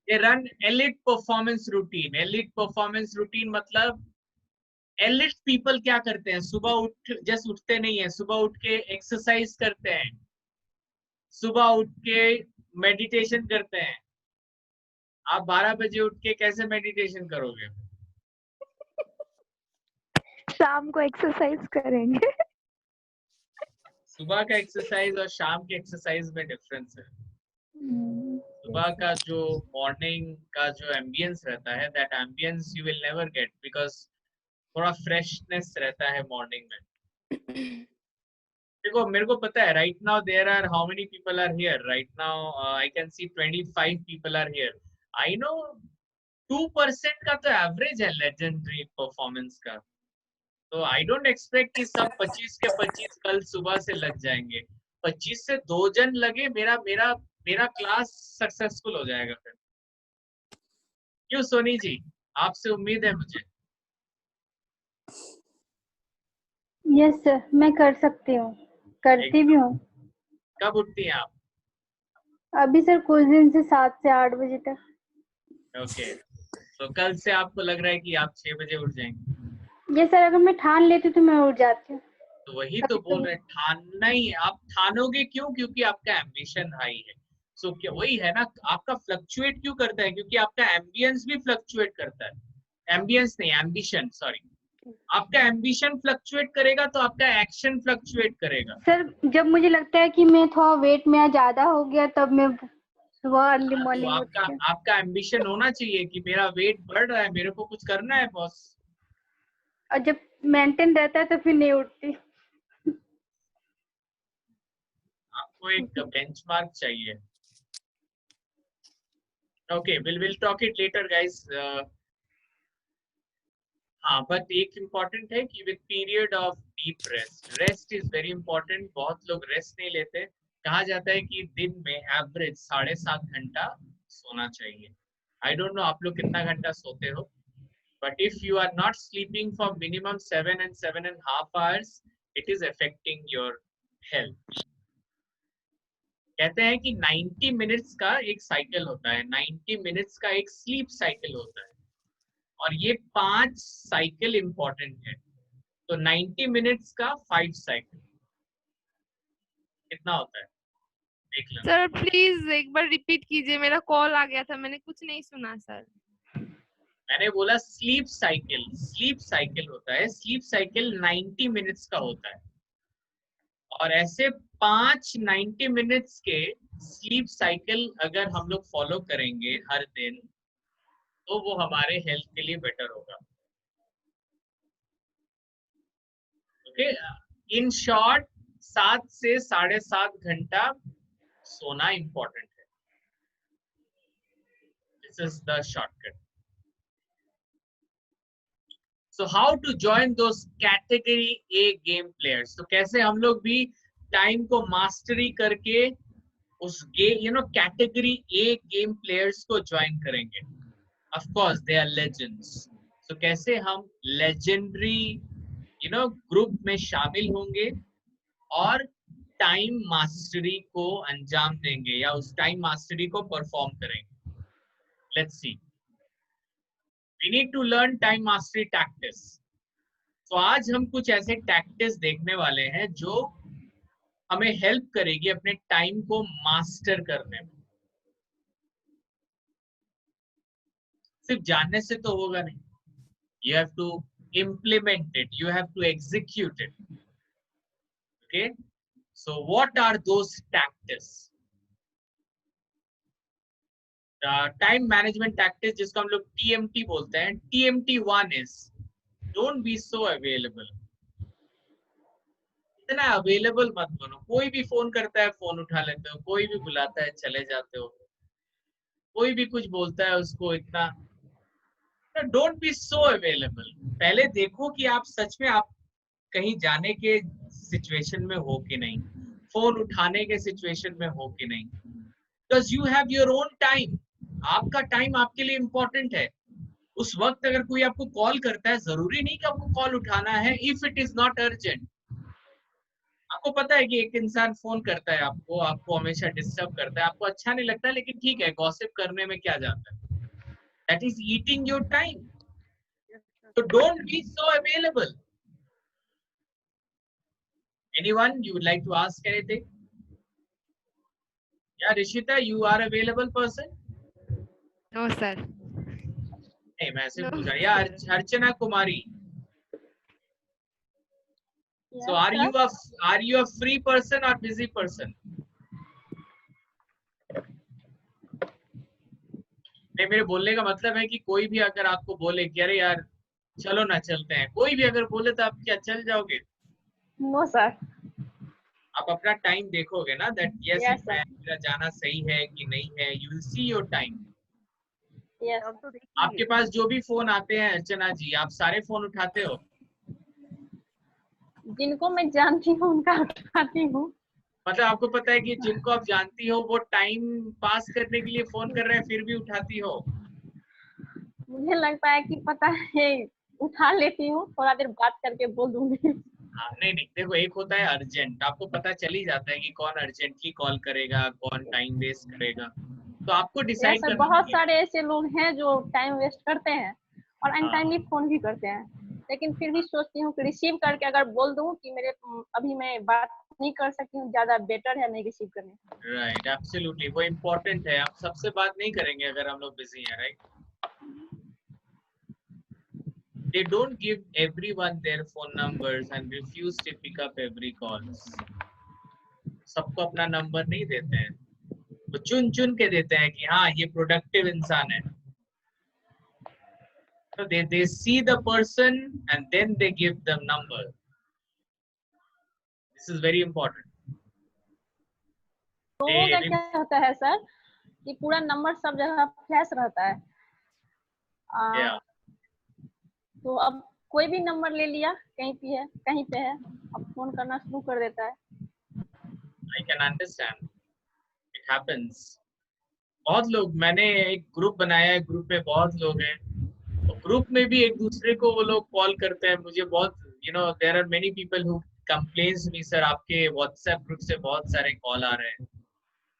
They run elite performance routine. Elite performance routine मतलब elite people क्या करते हैं, सुबह जस्ट उठते नहीं है, सुबह उठ के एक्सरसाइज करते हैं, सुबह उठ के मेडिटेशन करते हैं. आप 12 बजे उठ के कैसे मेडिटेशन करोगे? शाम को एक्सरसाइज करेंगे। सुबह का एक्सरसाइज और शाम के एक्सरसाइज में डिफरेंस है। सुबह का जो मॉर्निंग का जो एम्बियंस रहता है, that ambience you will never get, because थोड़ा फ्रेशनेस रहता है मॉर्निंग में। देखो मेरे को पता है right now there are how many people are here right now, I can see 25 people are here. I know 2% का तो एवरेज है लेजेंडरी परफॉर्मेंस का, तो आई डोंट एक्सपेक्ट कि सब 25 के 25 कल सुबह से लग जाएंगे। 25 से 2 जन लगे, मेरा मेरा मेरा क्लास सक्सेसफुल हो जाएगा फिर। क्यों सोनी जी, आपसे उम्मीद है मुझे। यस सर, मैं कर सकती हूँ, करती भी हूँ। कब उठती हैं आप? अभी सर कुछ दिन से 7 से 8 बजे तक। ओके, तो कल से आपको लग रहा है कि आप 6 बजे उठ जाएंगे? ये सर अगर मैं ठान लेती तो मैं उठ जाती हूँ। तो वही तो बोल रहे, ठानना ही। आप ठानोगे क्यों? क्योंकि आपका एम्बिशन हाई है। सो क्या वही है ना, आपका फ्लक्चुएट क्यों करता है? क्योंकि आपका एम्बियंस भी फ्लक्चुएट करता है। एम्बियंस नहीं, एम्बिशन, सॉरी। आपका एम्बिशन फ्लक्चुएट करेगा तो आपका एक्शन फ्लक्चुएट करेगा। सर जब मुझे लगता है कि मैं थोड़ा वेट में ज्यादा हो गया, तब मैं सुबह अर्ली तो मॉर्निंग उठ के। आपका एम्बिशन होना चाहिए कि मेरा वेट बढ़ रहा है, मेरे को कुछ करना है बॉस। और जब मेंटेन रहता है तो फिर नहीं उठती। आपको एक बेंचमार्क चाहिए। Okay, will talk it later guys. हाँ, बट एक इम्पॉर्टेंट है कि with period of deep rest, rest is very important. बहुत लोग रेस्ट नहीं लेते। कहा जाता है कि दिन में एवरेज 7.5 घंटा सोना चाहिए। आई डोंट नो आप लोग कितना घंटा सोते हो, but if you are not sleeping for minimum 7 and 7.5 hours, it is affecting your health. कहते हैं कि 90 मिनट्स का एक साइकिल होता है, 90 मिनट्स का एक स्लीप साइकिल होता है, और ये 5 साइकिल इंपॉर्टेंट है। तो 90 मिनट्स का 5 साइकिल कितना होता है देख लेना। सर प्लीज एक बार रिपीट कीजिए, मेरा कॉल आ गया था, मैंने कुछ नहीं सुना सर। मैंने बोला स्लीप साइकिल, स्लीप साइकिल होता है, स्लीप साइकिल 90 मिनट्स का होता है, और ऐसे 5 90 मिनट्स के स्लीप साइकिल अगर हम लोग फॉलो करेंगे हर दिन, तो वो हमारे हेल्थ के लिए बेटर होगा। ओके, इन शॉर्ट 7 से 7.5 घंटा सोना इंपॉर्टेंट है। This is the shortcut. So how to join those category A game players? तो कैसे हम लोग भी टाइम को मास्टरी करके उस कैटेगरी A गेम प्लेयर्स को ज्वाइन करेंगे? Of course they are legends. So कैसे हम लेजेंडरी ग्रुप में शामिल होंगे और टाइम मास्टरी को अंजाम देंगे या उस टाइम मास्टरी को परफॉर्म करेंगे? Let's see. We need to learn time mastery tactics. तो आज हम कुछ ऐसे टैक्टिक्स देखने वाले हैं जो हमें हेल्प करेगी अपने टाइम को मास्टर करने में। सिर्फ जानने से तो होगा नहीं, you have to implement it, you have to execute it. Okay, so what are those tactics? Time management tactics जिसको हम लोग TMT बोलते हैं। TMT1 is don't be so available. इतना अवेलेबल मत बनो। कोई भी फोन करता है फोन उठा लेते हो, कोई भी बुलाता है चले जाते हो, कोई भी कुछ बोलता है उसको इतना। Don't be so available. पहले देखो कि आप सच में आप कहीं जाने के सिचुएशन में हो कि नहीं, फोन उठाने के सिचुएशन में हो कि नहीं। Because you have your own time. आपका टाइम आपके लिए इंपॉर्टेंट है। उस वक्त अगर कोई आपको कॉल करता है, जरूरी नहीं कि आपको कॉल उठाना है if it is not urgent. आपको पता है कि एक इंसान फोन करता है आपको हमेशा डिस्टर्ब करता है, आपको अच्छा नहीं लगता, लेकिन ठीक है, गॉसिप करने में क्या जाता है। That is eating your time. So don't be so available. Anyone you would like to ask anything? Yeah, Rishita, you are available person? No sir. नहीं, मैं ऐसे No. पूछ रहा। या Archana Kumari, So are you a free person or busy person? नहीं, मेरे बोलने का मतलब है कि कोई भी अगर आपको बोले कि अरे यार चलो ना चलते हैं, कोई भी अगर बोले तो आप क्या चल जाओगे? No sir. आप अपना टाइम देखोगे ना, दैट यस Yes, sir. मेरा जाना सही है कि नहीं है, you will see your time. Yes. आपके पास जो भी फोन आते हैं अर्चना जी, आप सारे फोन उठाते हो? जिनको मैं जानती हूँ उनका उठाती हूँ। मतलब आपको पता है कि जिनको आप जानती हो वो टाइम पास करने के लिए फोन कर रहे हैं, फिर भी उठाती हो? मुझे लगता है कि पता है उठा लेती हूँ, थोड़ा देर बात करके बोल दूंगी। हाँ, नहीं नहीं, देखो एक होता है अर्जेंट, आपको पता चल ही जाता है कि कौन अर्जेंटली कॉल करेगा, कौन टाइम वेस्ट करेगा, तो आपको डिसाइड सर करना बहुत चाहिए। सारे ऐसे लोग हैं जो टाइम वेस्ट करते हैं और अनटाइमली फोन भी करते हैं, लेकिन फिर भी सोचती हूँ कि रिसीव करके अगर बोल दूँ कि मेरे अभी मैं बात नहीं कर सकती हूँ, ज्यादा बेटर है नहीं रिसीव करने। राइट, एब्सोल्युटली, वो इम्पोर्टेंट है। हम सबसे बात नहीं करेंगे अगर हम लोग बिजी हैं, right? They don't give everyone their phone numbers and refuse to pick up every calls. सबको अपना नंबर नहीं देते हैं, वो चुन चुन के देते हैं कि हाँ ये प्रोडक्टिव इंसान है। So they see the person and then they give them number. This is very important. लोगों का क्या होता है सर कि पूरा नंबर सब जगह फ्लैश रहता है। Yeah. तो अब कोई भी नंबर ले लिया, कहीं पे है, अब फोन करना शुरू कर देता है। I can understand. It happens. बहुत लोग, मैंने एक ग्रुप बनाया है, ग्रुप में बहुत लोग हैं, और ग्रुप में भी एक दूसरे को वो लोग कॉल करते हैं। मुझे बहुत there are many people who complains me, sir आपके व्हाट्सएप ग्रुप से बहुत सारे कॉल आ रहे हैं।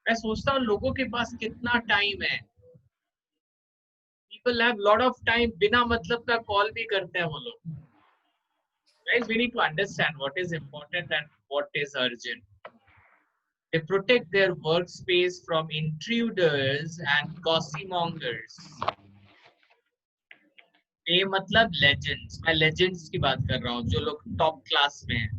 मैं सोचता हूँ लोगों के पास कितना टाइम है। People have lot of time, बिना मतलब का कॉल भी करते हैं वो लोग। Guys, we need to understand what is important and what is urgent. They protect their workspace from intruders and gossipmongers. ये मतलब लेजेंड्स, मैं लेजेंड्स की बात कर रहा हूँ, जो लोग टॉप क्लास में हैं,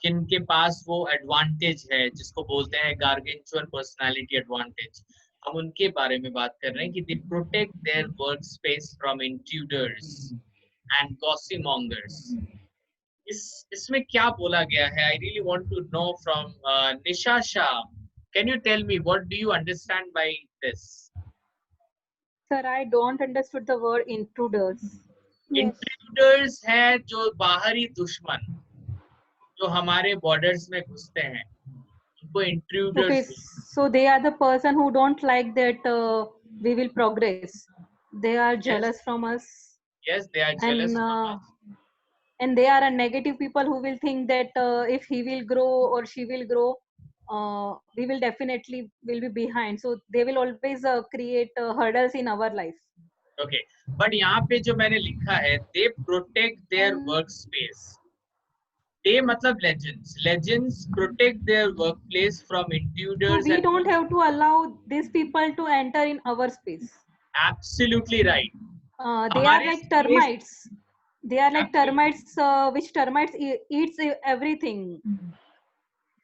जिनके पास वो एडवांटेज है जिसको बोलते हैं गार्गेंचुअल पर्सनालिटी एडवांटेज। हम उनके बारे में बात कर रहे हैं कि they protect their work space from intruders and gossipmongers. इसमें क्या बोला गया है? I really want to know from Nisha Shah, can you tell me what do you understand by this? Sir, I don't understood the word intruders. Intruders है जो बाहरी दुश्मन, जो हमारे बॉर्डर्स में घुसते हैं, उनको intruders. Okay, so they are the person who don't like that we will progress. They are jealous from us. Yes, they are jealous from us. And they are a negative people who will think that if he will grow or she will grow, we will definitely will be behind. So they will always create hurdles in our life. Okay, but यहाँ पे जो मैंने लिखा है, they protect their workspace. They मतलब legends. Legends protect their workplace from intruders. So we don't have to allow these people to enter in our space. Absolutely right. They are like termites. They are like termites, which termites eats everything.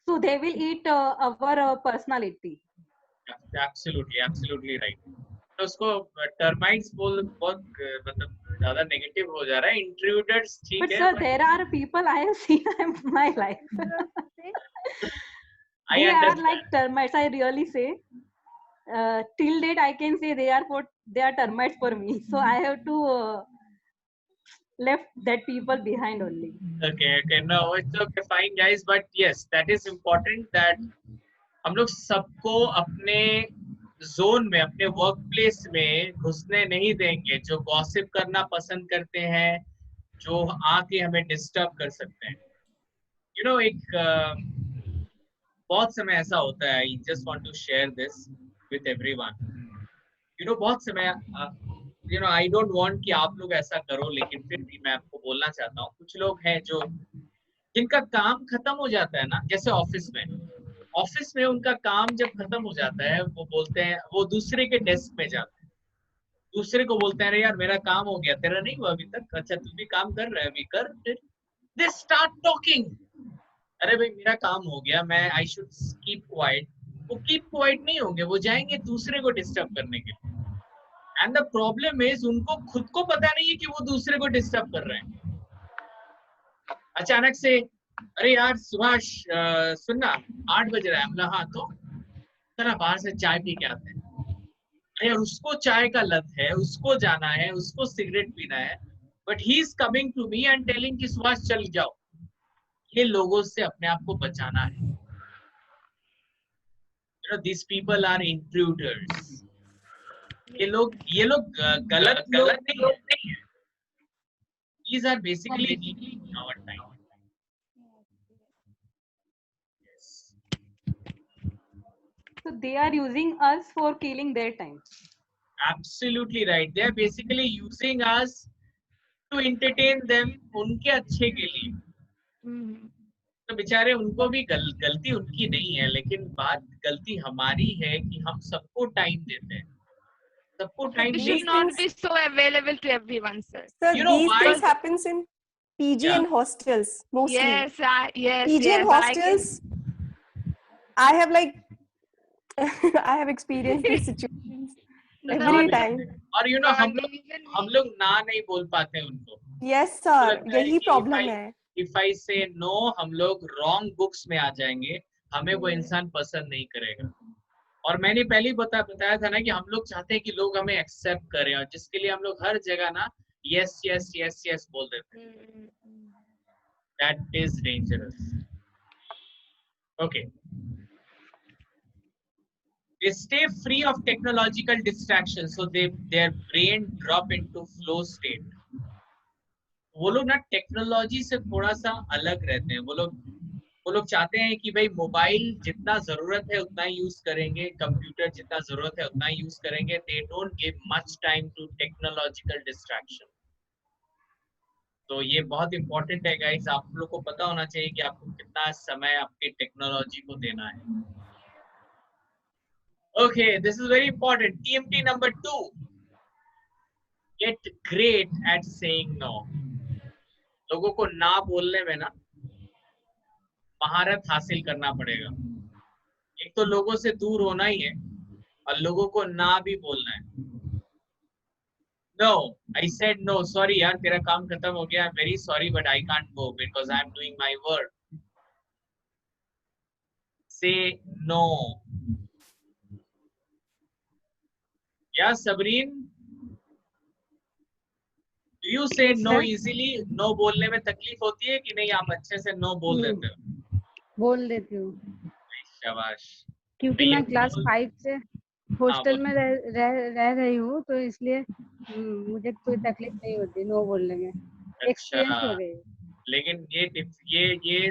So they will eat our personality. Absolutely right. तो उसको termites बहुत मतलब ज़्यादा negative हो जा रहा है। Intruders ठीक है। But sir, there are people I have seen in my life. They are like termites. I really say. Till date, I can say they are termites for me. So I have to left that people behind only. Okay, no, it's okay, fine guys, but yes, that is important that हम लोग सबको अपने zone में, अपने work place में घुसने नहीं देंगे, जो गॉसिप करना पसंद करते हैं, जो आके हमें डिस्टर्ब कर सकते हैं। एक बहुत समय ऐसा होता है, I just want to share this with everyone. बहुत समय I don't want कि आप लोग ऐसा करो, लेकिन फिर भी मैं आपको बोलना चाहता हूँ, कुछ लोग हैं जो जिनका काम खत्म हो जाता है ना, जैसे ऑफिस में उनका काम जब खत्म हो जाता है, वो बोलते हैं, वो दूसरे के डेस्क में जाते हैं, दूसरे को बोलते हैं, अरे यार मेरा काम हो गया, तेरा नहीं हुआ अभी तक, अच्छा तू भी काम कर रहा है, अभी कर फिर। They start talking. अरे भाई मेरा काम हो गया, मैं I should keep quiet. वो keep quiet नहीं होंगे, वो जाएंगे दूसरे को डिस्टर्ब करने के लिए. And the problem is उनको खुद को पता नहीं है कि वो दूसरे को डिस्टर्ब कर रहे हैं. अचानक से अरे यार सुभाष सुनना 8 बज रहा है. हमला हाँ तो चला बाहर से चाय पी के आते हैं. अरे उसको चाय का लत है, उसको जाना है, उसको सिगरेट पीना है, but he is coming to me and telling कि सुभाष चल जाओ. ये लोगों से अपने आप को बचाना है. You know, these people are intruders. ये लोग गलत नहीं है. These are basically eating our time. Yes. So they are using us for killing their time. Absolutely right. They are basically using us to entertain them उनके अच्छे के लिए. तो बेचारे उनको भी गलती उनकी नहीं है, लेकिन बात गलती हमारी है कि हम सबको टाइम देते हैं. सबको time We should not be so available to everyone, sir. Sir, You know these why? things happens in PG Yeah. and hostels mostly. Yes, yes, PG yes. and hostels. I have like I have experienced these situations every time. और you know हम लोग ना नहीं बोल पाते उनको. Yes sir, लगता है यही कि प्रॉब्लम है. If I say no, हम लोग wrong books में आ जाएंगे, हमें वो इंसान पसंद नहीं करेगा. और मैंने पहले ही बताया था ना कि हम लोग चाहते हैं कि लोग हमें एक्सेप्ट करें, और जिसके लिए हम लोग हर जगह ना yes yes yes yes बोल देते हैं. That is dangerous. Okay. They stay free of technological distractions, so their brain drop into flow state. वो लोग ना टेक्नोलॉजी से थोड़ा सा अलग रहते हैं. वो लोग चाहते हैं कि भाई मोबाइल जितना जरूरत है उतना ही यूज करेंगे, कंप्यूटर जितना जरूरत है उतना ही यूज करेंगे. They don't give much time to technological distraction. तो ये बहुत इंपॉर्टेंट है गाइस. आप लोग को पता होना चाहिए कि आपको कितना समय आपके टेक्नोलॉजी को देना है. Okay, this is very important. TMT number 2. Get great at saying no. लोगों को ना बोलने में ना महारत हासिल करना पड़ेगा. एक तो लोगों से दूर होना ही है, और लोगों को ना भी बोलना है. No, I said no. Sorry यार, तेरा काम खत्म हो गया. I'm very sorry, but I can't go because I'm doing my work. Say no. Yeah, Sabreen, do you say no easily? No बोलने में तकलीफ होती है कि नहीं? आप अच्छे से no बोल देते हो? बोल देती हूँ, शाबाश. क्योंकि मैं क्लास 5 से हॉस्टल बोल. में रह रही हूँ, तो इसलिए मुझे कोई तकलीफ नहीं होती नो बोलने में. एक्सपीरियंस हो गई. लेकिन ये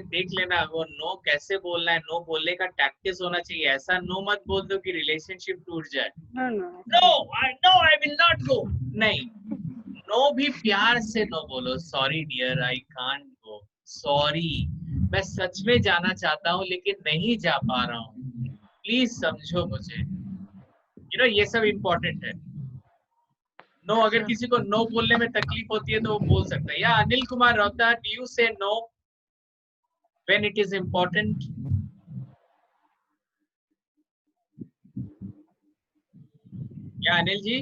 देख लेना, वो नो कैसे बोलना है. नो बोलने का टैक्टिस होना चाहिए. ऐसा नो मत बोल दो कि रिलेशनशिप टूट जाए. No I will not go. नहीं, नो भी प्यार से नो बोलो. Sorry dear, I can't go. Sorry, मैं सच में जाना चाहता हूँ लेकिन नहीं जा पा रहा हूँ, प्लीज समझो मुझे. यू नो, ये सब इम्पोर्टेंट है. नो अगर किसी को नो बोलने में तकलीफ होती है तो वो बोल सकता है. या Anil Kumar Rohta, do you say no when it is important? या Anil ji?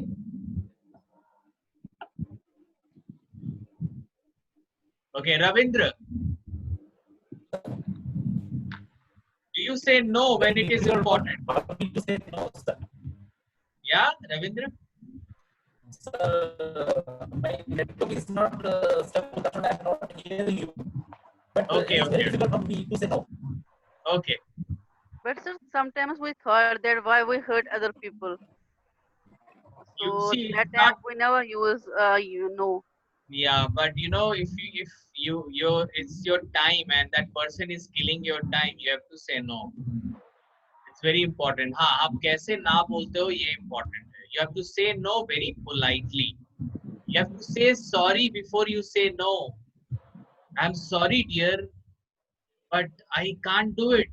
Okay, Ravindra, do you say no when it is important? Yeah, Ravindra? My network is not stable, that's why I'm not hearing you. But okay, it's very difficult for me to say no. Okay. But sir, sometimes we thought that why we hurt other people. So see, that time we never use you know. Yeah, but you know, if you it's your time and that person is killing your time, you have to say no. It's very important. हाँ, आप कैसे ना बोलते हो ये important है. You have to say no very politely. You have to say sorry before you say no. I'm sorry dear, but I can't do it.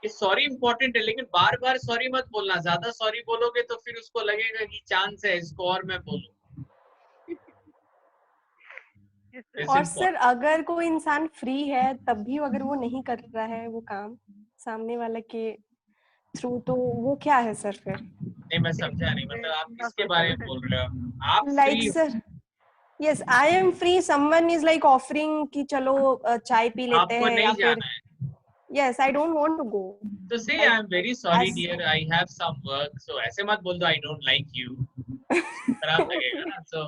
ये sorry important है, लेकिन बार बार सॉरी मत बोलना. ज्यादा सॉरी बोलोगे तो फिर उसको लगेगा कि चांस है इसको और मैं बोलूं. It's और important. सर अगर कोई इंसान फ्री है तब भी अगर वो नहीं कर रहा है वो काम सामने वाला के थ्रू, तो वो क्या है सर फिर? नहीं मैं समझा नहीं, मतलब आप किसके बारे में बोल रहे हो? आप like free sir, yes I am free, someone is like offering कि चलो चाय पी लेते आपको हैं, या नहीं फिर जाना है yes I don't want to go, तो say I am very sorry as- dear I have some work, so ऐसे मत बोल दो आई डोंट लाइक यू, खराब लगेगा ना. So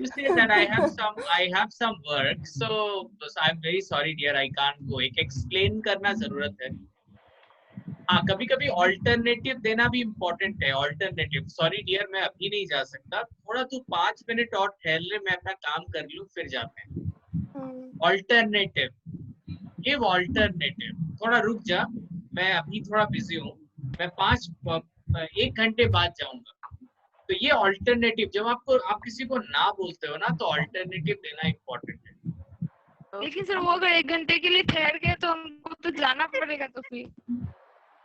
you say that I have some work, so I am very sorry dear I can't go. एक explain करना जरूरत है. हाँ, कभी कभी ऑल्टरनेटिव देना भी इम्पोर्टेंट है. ऑल्टरनेटिव, सॉरी डियर मैं अभी नहीं जा सकता, थोड़ा तू 5 मिनट और ठहर ले, मैं अपना काम कर लूँ फिर जाते हैं. ऑल्टरनेटिव, गिव ऑल्टरनेटिव, थोड़ा रुक जा, मैं अभी थोड़ा बिजी हूँ, मैं 1 घंटे बाद जाऊंगा. तो ये ऑल्टरनेटिव, जब आप किसी को ना बोलते हो ना, तो ऑल्टरनेटिव देना इम्पोर्टेंट है. लेकिन सर वो अगर 1 घंटे के लिए ठहर गए तो हमको तो जाना पड़ेगा तो फिर.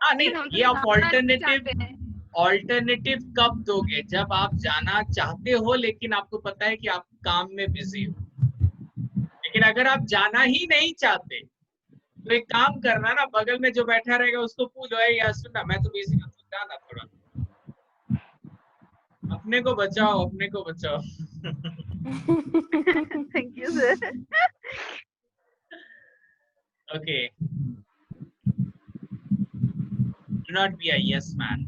हाँ नहीं, हम तो ये आप जाना नहीं चाहते हैं. ऑल्टरनेटिव कब दोगे? जब आप जाना चाहते हो लेकिन आपको पता है कि आप काम में बिजी हो. लेकिन अगर आप जाना ही नहीं चाहते तो एक काम करना ना, बगल में जो बैठा रहेगा उसको पूछो, यार सुनना मैं तो बिजी हूँ, जाना थोड़ा, अपने को बचाओ, अपने को बचाओ. Thank you, sir. Okay. Do not be a yes man.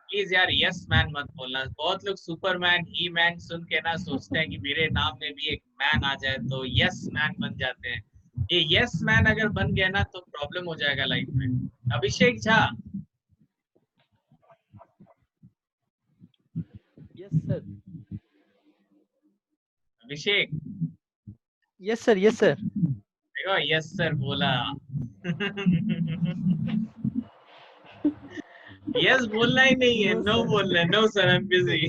Please यार यस मैन मत बोलना. बहुत लोग सुपरमैन, ही मैन सुन के ना सोचते हैं कि मेरे नाम में भी एक मैन आ जाए तो यस मैन बन जाते हैं. ये यस मैन अगर बन गया ना तो प्रॉब्लम हो जाएगा लाइफ में. Abhishek Jha. Yes, sir. Abhishek. Yes, sir. Yes, sir. देखो यस सर बोला. यस बोलना ही नहीं है, नो बोलना है. No sir I am busy.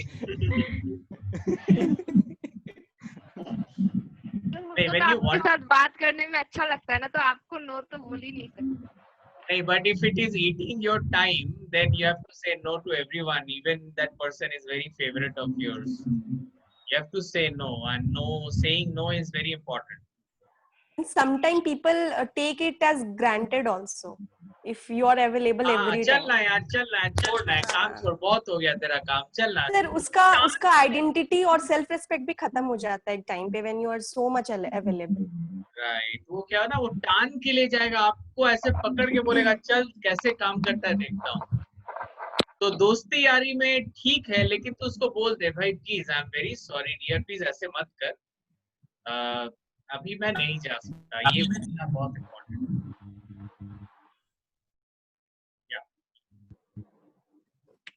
तो आपके साथ बात करने में अच्छा लगता है ना, तो आपको नो तो बोल ही नहीं सकते. नहीं, but if it is eating your time, then you have to say no to everyone, even that person is very favorite of yours. You have to say no, and no, saying no is very important. sometimes people take it as granted also if you are available every time. चलना यार, चलना है, छोड़ना है, काम छोड़, बहुत हो गया तेरा काम, चलना. सर उसका आइडेंटिटी और सेल्फ रिस्पेक्ट भी खत्म हो जाता है एक टाइम पे when you are so much available. Right. वो क्या ना, वो टान के ले जाएगा आपको, ऐसे पकड़ के बोलेगा चल कैसे काम करता है देखता हूँ. तो दोस्ती यारी में ठीक है, लेकिन तो उसको बोल दे भाई please I am very sorry dear, please ऐसे मत कर, अभी मैं नहीं जा सकता. ये बोलना बहुत इम्पोर्टेंट है.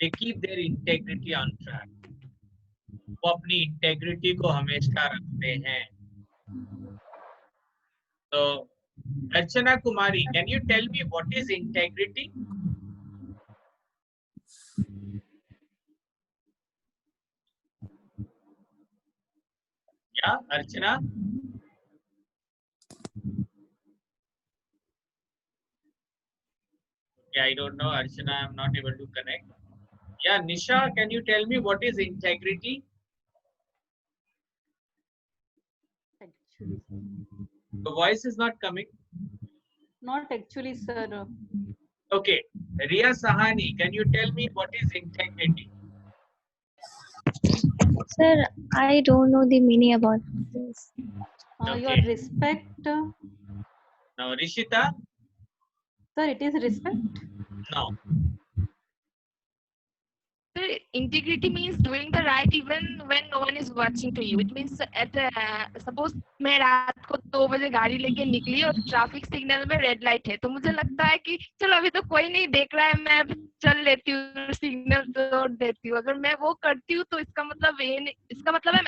They keep their integrity on track. वो अपनी इंटेग्रिटी को हमेशा रखते हैं. तो Archana Kumari, can you tell me what is integrity? या Archana? I don't know, Archana, I'm not able to connect. Yeah, Nisha, can you tell me what is integrity? Actually, The voice is not coming. not actually, sir. Okay, Ria Sahani, can you tell me what is integrity? Sir, I don't know the meaning about this. Your respect. Now, Rishita? Sir, it is respect. No. Sir, integrity means doing the right even when no one is watching to you. It means at suppose मैं रात को 2 बजे गाड़ी लेके निकली और traffic signal में red light है, तो मुझे लगता है कि चलो अभी तो कोई नहीं देख रहा है, मैं चल लेती हूँ, सिग्नल तोड़ देती हूँ. अगर मैं वो करती हूँ तो इसका मतलब है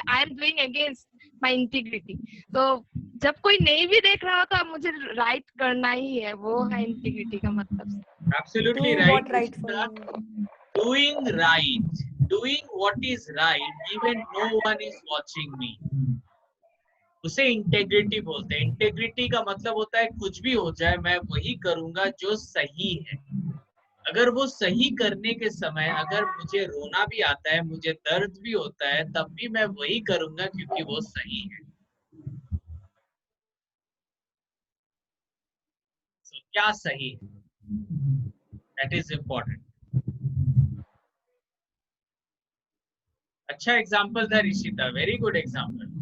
I am doing against my integrity. तो जब कोई नहीं भी देख रहा हो तो अब मुझे राइट करना ही है, वो है इंटीग्रिटी का मतलब. Absolutely right. Doing right, doing what is right, even no one is watching me. उसे इंटेग्रिटी बोलते हैं. इंटेग्रिटी का मतलब होता है कुछ भी हो जाए मैं वही करूंगा जो सही है. अगर वो सही करने के समय अगर मुझे रोना भी आता है, मुझे दर्द भी होता है, तब भी मैं वही करूंगा क्योंकि वो सही है. क्या सही है, दैट इज इम्पोर्टेंट। अच्छा एग्जाम्पल था Rishita, very good example.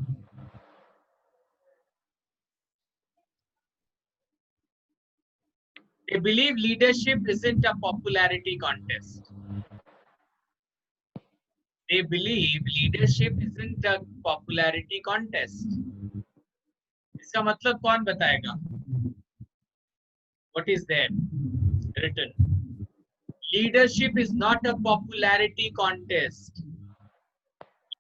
They believe leadership isn't a popularity contest. They believe leadership isn't a popularity contest. इसका मतलब कौन बताएगा? What is there written? Leadership is not a popularity contest.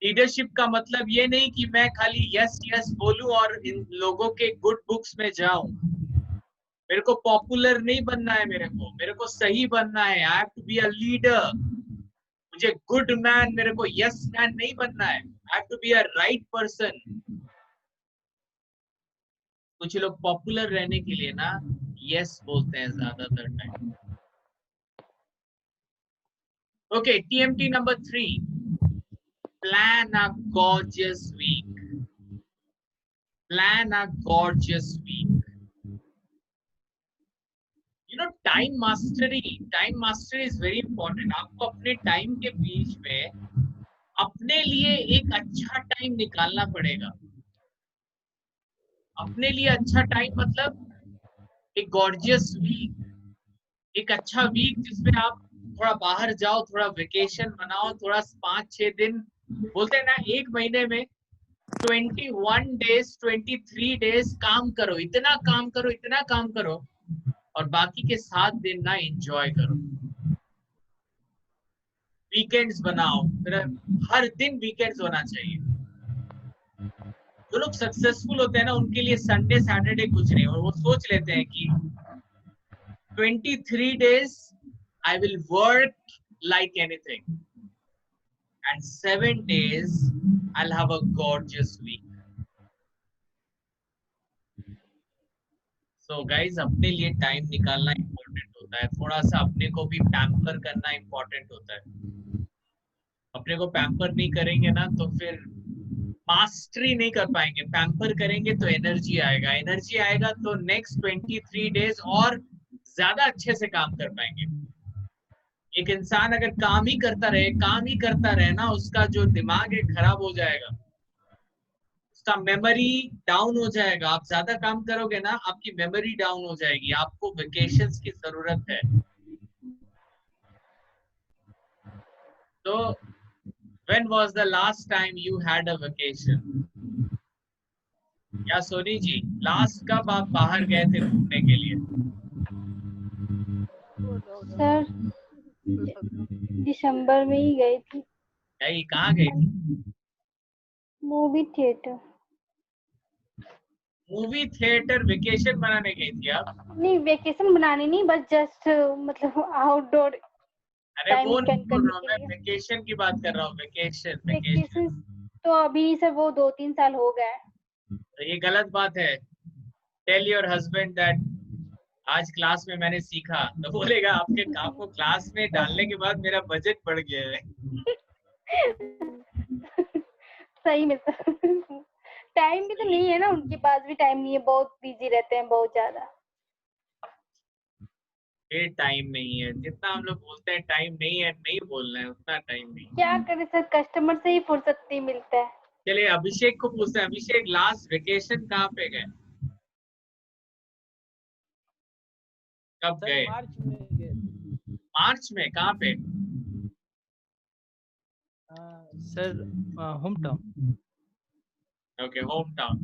Leadership का मतलब ये नहीं कि मैं खाली यस यस बोलूं और इन लोगों के गुड बुक्स में जाऊं। मेरे को पॉपुलर नहीं बनना है, मेरे को सही बनना है। I have to be a leader. मुझे गुड मैन, मेरे को यस मैन नहीं बनना है। I have to be a right person. कुछ लोग पॉपुलर रहने के लिए ना यस बोलते हैं ज्यादातर time. Okay, TMT number 3, plan a gorgeous week. Plan a gorgeous week. You know, time mastery is very important. आपको अपने टाइम के बीच में अपने लिए एक अच्छा टाइम निकालना पड़ेगा। अपने लिए अच्छा टाइम मतलब एक गॉर्जियस वीक, एक अच्छा वीक जिसमें आप थोड़ा बाहर जाओ, थोड़ा वेकेशन बनाओ, थोड़ा 5-6 दिन, बोलते हैं ना एक महीने में 21 डेज 23 डेज काम करो, इतना काम करो, इतना काम करो, और बाकी के 7 दिन ना एंजॉय करो। वीकेंड्स बनाओ, फिर हर दिन वीकेंड्स होना चाहिए। जो लोग सक्सेसफुल होते हैं ना उनके लिए संडे सैटरडे कुछ नहीं, और वो सोच लेते हैं कि 23 days I will work like anything and 7 days I'll have a gorgeous week. So guys, अपने लिए टाइम निकालना इम्पोर्टेंट होता है। थोड़ा सा अपने को भी पैम्पर करना इम्पोर्टेंट होता है। अपने को पैम्पर नहीं करेंगे ना तो फिर मास्टरी नहीं कर पाएंगे। पैम्पर करेंगे तो एनर्जी आएगा, एनर्जी आएगा तो नेक्स्ट 23 डेज और ज्यादा अच्छे से काम कर पाएंगे। एक इंसान अगर काम ही करता रहे ना, उसका जो दिमाग है खराब हो जाएगा, उसका मेमोरी डाउन हो जाएगा। आप ज्यादा काम करोगे ना, आपकी मेमोरी डाउन हो जाएगी। आपको वेकेशंस की जरूरत है। तो when was the last time you had a vacation? या सोनी जी, लास्ट कब आप बाहर गए थे घूमने के लिए? सर दिसंबर में ही गई थी। कहाँ गई थी? Movie theatre. Movie theatre vacation बनाने गई थी आप? नहीं, वेकेशन बनाने नहीं, बस जस्ट मतलब आउटडोर। अरे वो नहीं बोल रहा हूँ मैं, वेकेशन की बात कर रहा हूँ। वेकेशन तो अभी सर वो 2-3 साल हो गए। तो ये गलत बात है। टेल योर हस्बैंड दैट आज क्लास में मैंने सीखा, तो बोलेगा आपके काम को क्लास में डालने के बाद मेरा बजट बढ़ गया है। सही में सर, टाइम भी तो नहीं है ना, उनके पास भी टाइम नहीं है, बहुत बिजी रहते हैं, बहुत ज्यादा। ये टाइम नहीं है, जितना हम लोग बोलते हैं टाइम नहीं है, नहीं बोलना है, उतना टाइम नहीं। क्या करें सर, कस्टमर से ही फुर्सत नहीं मिलता है। चलिए अभिषेक को पूछते हैं। अभिषेक, लास्ट वेकेशन कहाँ पे गए? कब गए? मार्च में गए। मार्च में कहाँ पे? Sir home town. Okay, home town.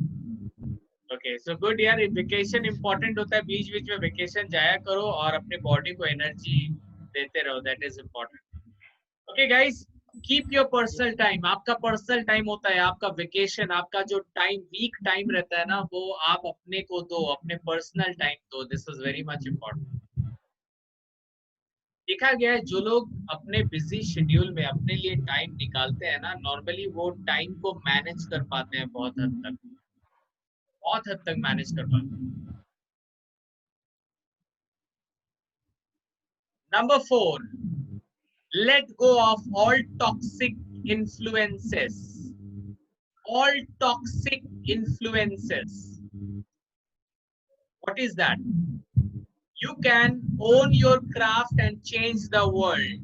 Okay, so good यार। वेकेशन इंपॉर्टेंट होता है, बीच बीच में वेकेशन जाया करो और अपने बॉडी को एनर्जी देते रहो, that is important. Okay guys, keep your personal time. आपका पर्सनल टाइम होता है, आपका वेकेशन, आपका जो टाइम वीक टाइम रहता है ना, वो आप अपने को दो, अपने पर्सनल टाइम दो। This is very much important. देखा गया है जो लोग अपने बिजी शेड्यूल में अपने लिए टाइम निकालते हैं ना, नॉर्मली वो टाइम को मैनेज कर पाते हैं, बहुत हद तक मैनेज कर पाते हैं। Number 4, let go of all toxic influences. All toxic influences. What is that? You can own your craft and change the world.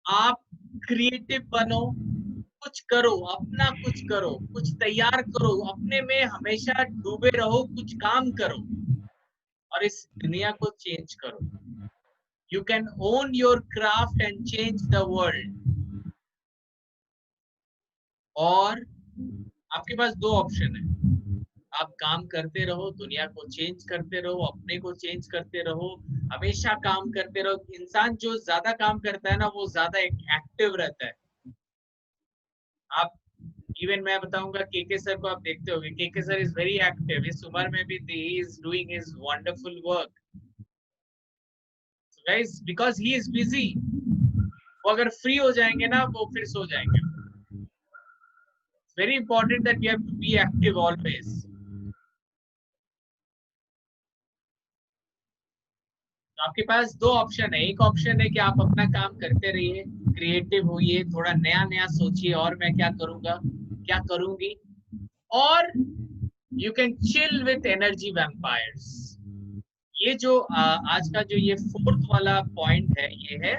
आप क्रिएटिव बनो, कुछ करो, अपना कुछ करो, कुछ तैयार करो, अपने में हमेशा डूबे रहो, कुछ काम करो और इस दुनिया को चेंज करो. You can own your craft and change the world. और आपके पास दो ऑप्शन है. आप काम करते रहो, दुनिया को चेंज करते रहो, अपने को चेंज करते रहो, हमेशा काम करते रहो. इंसान जो ज्यादा काम करता है ना, वो ज्यादा एक्टिव रहता है. आप इवन मैं बताऊंगा, केके सर को आप देखते होंगे. KK sir is very active. इस उम्र में भी he is doing his wonderful work. So guys, because he is busy, वो अगर फ्री हो जाएंगे ना, वो फिर सो जाएंगे. It's very important that you have to be active always. तो आपके पास दो ऑप्शन है. एक ऑप्शन है कि आप अपना काम करते रहिए, क्रिएटिव होइए, थोड़ा नया नया सोचिए और मैं क्या करूंगा, क्या करूंगी. और you can chill with energy vampires. ये जो आज का जो ये फोर्थ वाला पॉइंट है, ये है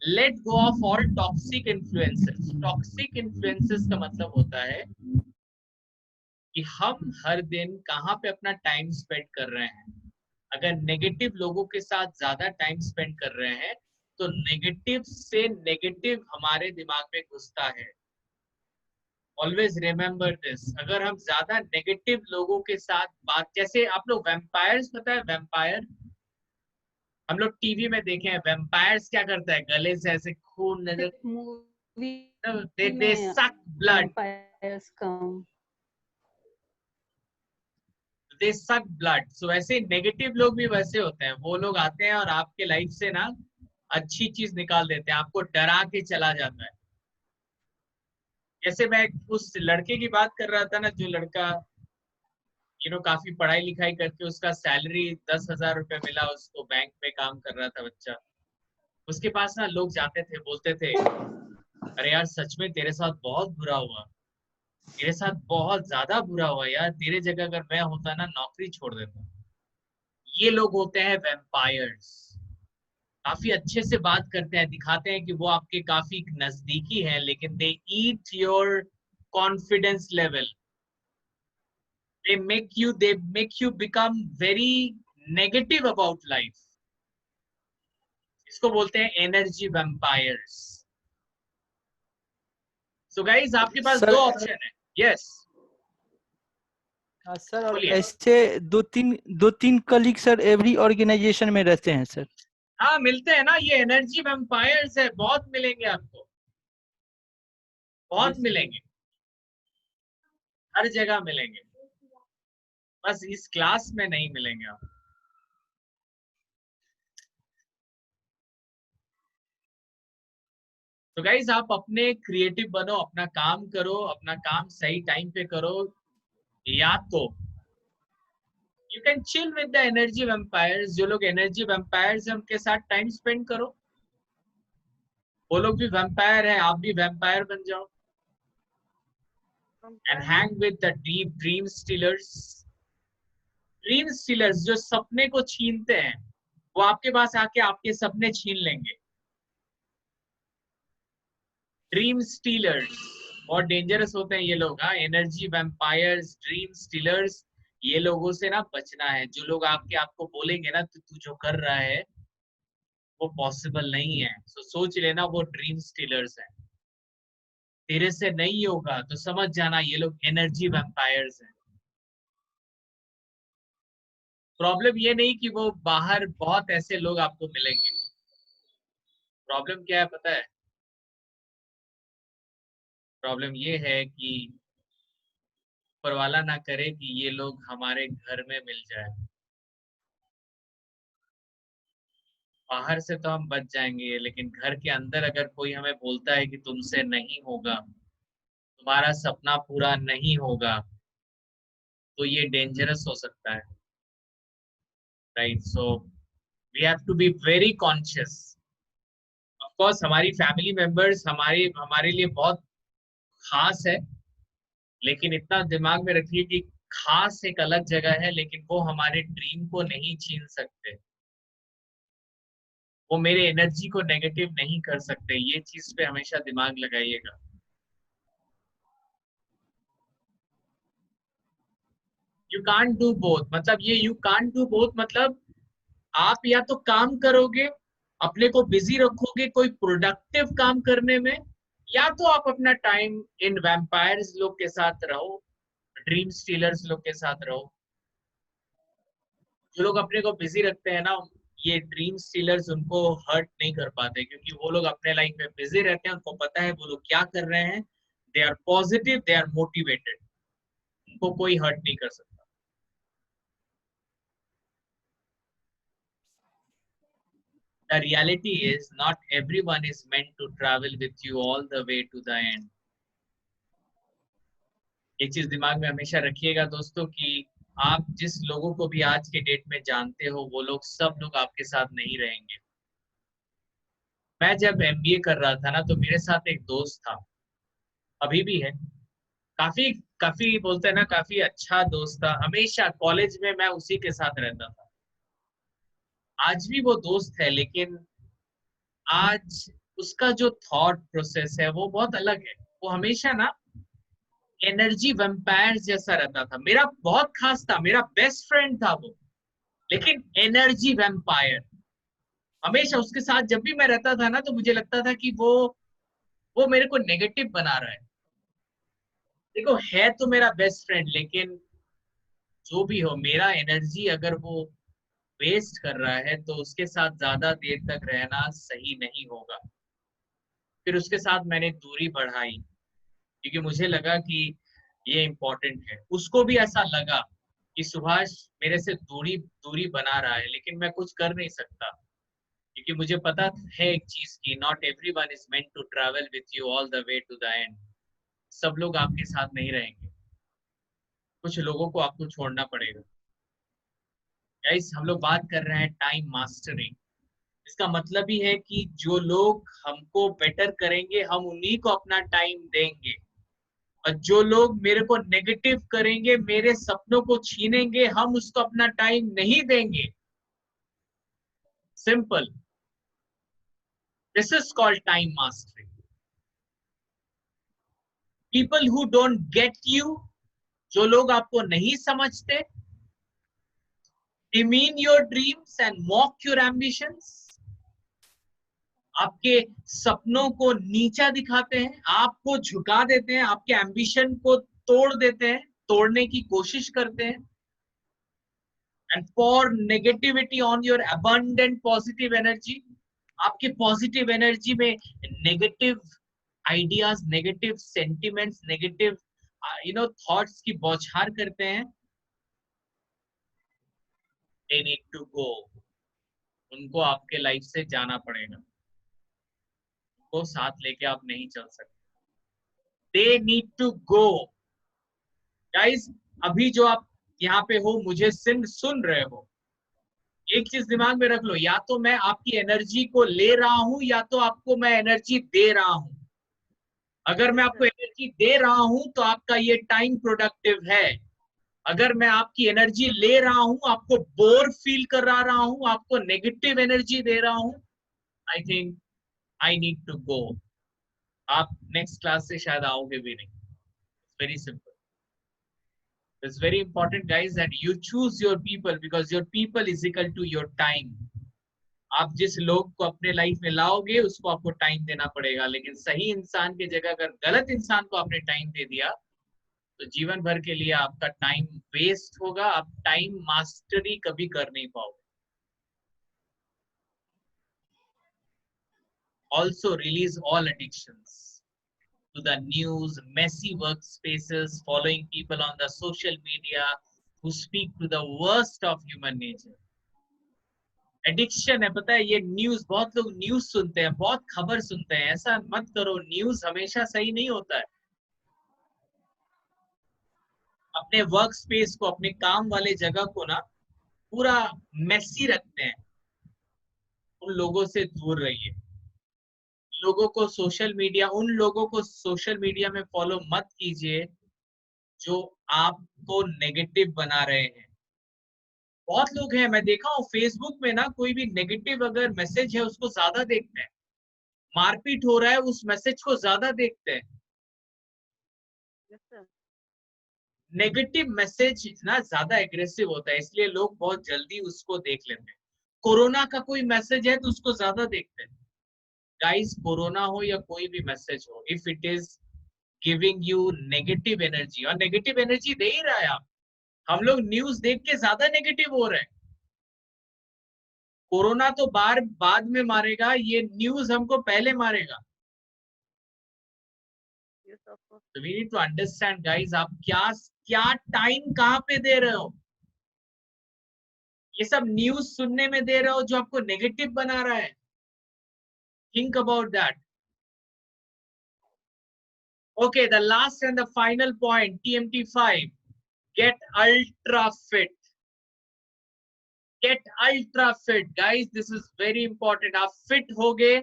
let go of all toxic influences. Toxic influences का मतलब होता है कि हम हर दिन कहाँ पे अपना टाइम स्पेंड कर रहे हैं. अगर नेगेटिव लोगों के साथ ज्यादा टाइम स्पेंड कर रहे हैं तो नेगेटिव से नेगेटिव हमारे दिमाग में घुसता है. Always remember this. अगर हम ज्यादा नेगेटिव लोगों के साथ बात, जैसे आप लोग वैम्पायर्स, पता है वैम्पायर, हम लोग टीवी में देखे हैं. वैम्पायर्स क्या करता है, गले से ऐसे खून नजर, they suck blood. They suck blood. So ऐसे नेगेटिव लोग भी वैसे होते हैं. वो लोग आते हैं और आपके लाइफ से ना अच्छी चीज निकाल देते हैं, आपको डरा के चला जाता है. जैसे मैं उस लड़के की बात कर रहा था ना, जो लड़का काफी पढ़ाई लिखाई करके उसका सैलरी 10,000 रुपए मिला, उसको बैंक में काम कर रहा था बच्चा. उसके पास ना लोग जाते थे, बोलते थे अरे यार सच में तेरे साथ बहुत बुरा हुआ, तेरे साथ बहुत ज्यादा बुरा हुआ यार, तेरे जगह अगर मैं होता ना नौकरी छोड़ देता. ये लोग होते हैं वैम्पायर्स. काफी अच्छे से बात करते हैं, दिखाते हैं कि वो आपके काफी नजदीकी हैं, लेकिन they eat your confidence level. they make you become very negative about life. इसको बोलते हैं एनर्जी वैम्पायर्स. सो गाइस, आपके पास दो ऑप्शन है. यस सर, और ऐसे दो तीन कलीग सर एवरी ऑर्गेनाइजेशन में रहते हैं सर. हाँ, मिलते हैं ना. ये एनर्जी वैम्पायर्स है, बहुत मिलेंगे आपको, बहुत मिलेंगे, हर जगह मिलेंगे, बस इस क्लास में नहीं मिलेंगे आप. तो गाइज, आप अपने क्रिएटिव बनो, अपना काम करो, अपना काम सही टाइम पे करो. या तो you can chill with the energy vampires. जो लोग एनर्जी वैम्पायर्स हैं उनके साथ टाइम स्पेंड करो. वो लोग भी वैम्पायर है, आप भी वैम्पायर बन जाओ. And hang with the deep dream stealers. Dream stealers जो सपने को छीनते हैं, वो आपके पास आके आपके सपने छीन लेंगे. ड्रीम स्टीलर्स बहुत डेंजरस होते हैं ये लोग. हाँ, एनर्जी वैम्पायर्स, ड्रीम स्टीलर्स, ये लोगों से ना बचना है. जो लोग आपको बोलेंगे ना तू जो कर रहा है वो पॉसिबल नहीं है, तो सोच लेना वो ड्रीम स्टीलर्स हैं. तेरे से नहीं होगा तो समझ जाना ये लोग एनर्जी वैम्पायर्स हैं. प्रॉब्लम ये नहीं कि वो बाहर बहुत ऐसे लोग आपको मिलेंगे. प्रॉब्लम क्या है पता है? प्रॉब्लम ये है कि ऊपर वाला ना करे कि ये लोग हमारे घर में मिल जाए. बाहर से तो हम बच जाएंगे, लेकिन घर के अंदर अगर कोई हमें बोलता है कि तुमसे नहीं होगा, तुम्हारा सपना पूरा नहीं होगा, तो ये डेंजरस हो सकता है. Right? So we have to be very conscious. Of course हमारी फैमिली मेंबर्स हमारे लिए बहुत खास है, लेकिन इतना दिमाग में रखिए कि खास एक अलग जगह है, लेकिन वो हमारे ड्रीम को नहीं छीन सकते, वो मेरे एनर्जी को नेगेटिव नहीं कर सकते। ये चीज पे हमेशा दिमाग लगाइएगा। यू कांट डू बोथ, मतलब ये यू कांट डू बोथ मतलब आप या तो काम करोगे, अपने को बिजी रखोगे कोई प्रोडक्टिव काम करने में, या तो आप अपना टाइम इन वैम्पायर्स लोग के साथ रहो, ड्रीम स्टीलर्स लोग के साथ रहो। जो लोग अपने को बिजी रखते हैं ना, ये ड्रीम स्टीलर्स उनको हर्ट नहीं कर पाते, क्योंकि वो लोग अपने लाइफ में बिजी रहते हैं, उनको पता है वो लोग क्या कर रहे हैं, they are positive, they are motivated, उनको कोई हर्ट नहीं कर सकता। The reality is not everyone is meant to travel with you all the way to the end. एक चीज दिमाग में हमेशा रखिएगा दोस्तों कि आप जिस लोगों को भी आज के डेट में जानते हो, वो लोग सब लोग आपके साथ नहीं रहेंगे। मैं जब MBA कर रहा था ना, तो मेरे साथ एक दोस्त था, अभी भी है, काफी काफी बोलते हैं ना, काफी अच्छा दोस्त था। हमेशा कॉलेज में मैं उसी के साथ रहता था, आज भी वो दोस्त है, लेकिन आज उसका जो थॉट प्रोसेस है वो बहुत अलग है। वो हमेशा ना एनर्जी वैम्पायर जैसा रहता था। मेरा बहुत खास था, मेरा बेस्ट फ्रेंड था वो, लेकिन एनर्जी वैम्पायर। हमेशा उसके साथ जब भी मैं रहता था ना, तो मुझे लगता था कि वो मेरे को नेगेटिव बना रहा है। देखो, है तो मेरा बेस्ट फ्रेंड, लेकिन जो भी हो, मेरा एनर्जी अगर वो वेस्ट कर रहा है तो उसके साथ ज्यादा देर तक रहना सही नहीं होगा। फिर उसके साथ मैंने दूरी बढ़ाई, क्योंकि मुझे लगा कि ये इम्पोर्टेंट है। उसको भी ऐसा लगा कि सुभाष मेरे से दूरी बना रहा है, लेकिन मैं कुछ कर नहीं सकता, क्योंकि मुझे पता है एक चीज की, not everyone is meant to travel with you all the way to the end. सब लोग आपके साथ नहीं रहेंगे, कुछ लोगों को आपको छोड़ना पड़ेगा। गाइस, हम लोग बात कर रहे हैं टाइम मास्टरिंग। इसका मतलब ही है कि जो लोग हमको बेटर करेंगे, हम उन्हीं को अपना टाइम देंगे, और जो लोग मेरे को नेगेटिव करेंगे, मेरे सपनों को छीनेंगे, हम उसको अपना टाइम नहीं देंगे। Simple. This is called time mastering. People who don't get you, जो लोग आपको नहीं समझते, demean your dreams and mock your ambitions, आपके सपनों को नीचा दिखाते हैं, आपको झुका देते हैं, आपके एम्बिशन को तोड़ देते हैं, तोड़ने की कोशिश करते हैं। And for negativity on your abundant positive energy, आपके पॉजिटिव एनर्जी में negative ideas, negative sentiments, negative thoughts की बौछार करते हैं। They need to go. उनको आपके लाइफ से जाना पड़ेगा, उनको साथ लेके आप नहीं चल सकते। They need to go. Guys, अभी जो आप यहाँ पे हो, मुझे सुन रहे हो, एक चीज दिमाग में रख लो, या तो मैं आपकी एनर्जी को ले रहा हूं, या तो आपको मैं एनर्जी दे रहा हूं। अगर मैं आपको एनर्जी दे रहा हूं तो आपका ये टाइम प्रोडक्टिव है। अगर मैं आपकी एनर्जी ले रहा हूं, आपको बोर फील करा रहा हूं, आपको नेगेटिव एनर्जी दे रहा हूं, I think I need to go. आप नेक्स्ट क्लास से शायद आओगे भी नहीं। It's very simple. It's very important guys that you choose your people, because your people is equal to your time. आप जिस लोग को अपने लाइफ में लाओगे, उसको आपको टाइम देना पड़ेगा, लेकिन सही इंसान की जगह अगर गलत इंसान को आपने टाइम दे दिया, तो जीवन भर के लिए आपका टाइम वेस्ट होगा। आप टाइम मास्टरी कभी कर नहीं पाओगे। Also release all addictions to the news, messy workspaces, following people on the social media who speak to the worst of human nature. Addiction है, पता है, ये न्यूज, बहुत लोग न्यूज सुनते हैं, बहुत खबर सुनते हैं। ऐसा मत करो, न्यूज हमेशा सही नहीं होता है। अपने वर्क स्पेस को, अपने काम वाले जगह को ना पूरा मेसी रखते हैं, उन लोगों से दूर रहिए। लोगों को सोशल मीडिया, उन लोगों को सोशल मीडिया में फॉलो मत कीजिए जो आपको नेगेटिव बना रहे हैं। बहुत लोग हैं, मैं देखा हूँ फेसबुक में ना, कोई भी नेगेटिव अगर मैसेज है उसको ज्यादा देखते हैं, मारपीट हो रहा है उस मैसेज को ज्यादा देखते हैं। Yes, sir. नेगेटिव मैसेज ना ज्यादा एग्रेसिव होता है, इसलिए लोग बहुत जल्दी उसको देख लेते हैं। कोरोना का कोई मैसेज है तो उसको ज्यादा देखते हैं। गाइस, कोरोना हो या कोई भी मैसेज हो, if it is giving you negative energy, और नेगेटिव एनर्जी दे ही रहा है आप, हम लोग न्यूज देख के ज्यादा नेगेटिव हो रहे हैं। कोरोना तो बाद में मारेगा, ये न्यूज हमको पहले मारेगा। Yes, of course. So we need to understand, guys, आप क्या टाइम कहाँ पे दे रहे हो? ये सब न्यूज सुनने में दे रहे हो जो आपको नेगेटिव बना रहा है। Think about that. Okay, the last and the final point, TMT5, get ultra fit. Get ultra fit, guys. This is very important. आप fit होगे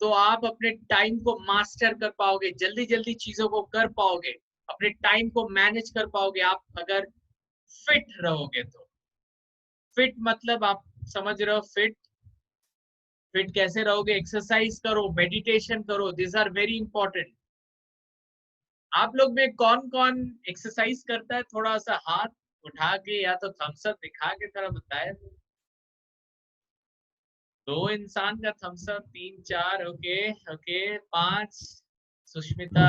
तो आप अपने टाइम को मास्टर कर पाओगे, जल्दी जल्दी चीजों को कर पाओगे, अपने टाइम को मैनेज कर पाओगे आप अगर फिट रहोगे तो। फिट मतलब आप समझ रहे हो, फिट कैसे रहोगे? एक्सरसाइज करो, मेडिटेशन करो, दिस आर वेरी इंपॉर्टेंट। आप लोग में कौन कौन एक्सरसाइज करता है? थोड़ा सा हाथ उठा के या तो थम्स अप दिखा के थोड़ा बताए। 2 इंसान का thumbs up, 3 4, okay okay, 5 Sushmita,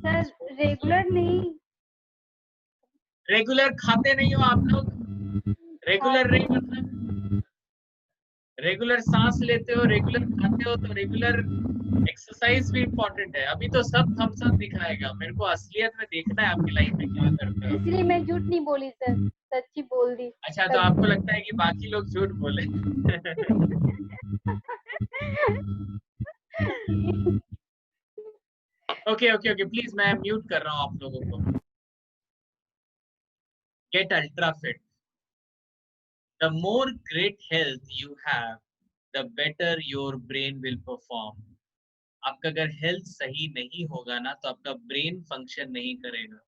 sir regular नहीं, रेगुलर खाते नहीं हो आप लोग? रेगुलर नहीं मतलब रेगुलर सांस लेते हो, रेगुलर खाते हो, तो रेगुलर एक्सरसाइज भी इम्पोर्टेंट है। अभी तो सब थम्स अप दिखाएगा, मेरे को असलियत में देखना है आपकी लाइफ में क्या करते हो। इसलिए मैं झूठ नहीं बोली सर, सच्ची बोल दी। अच्छा, तो आपको लगता है कि बाकी लोग झूठ बोले? ओके ओके ओके, प्लीज मैं म्यूट कर रहा हूँ आप लोगों को। Get ultra fit. The more great health you have, the better your brain will perform. आपका अगर हेल्थ सही नहीं होगा ना, तो आपका ब्रेन फंक्शन नहीं करेगा।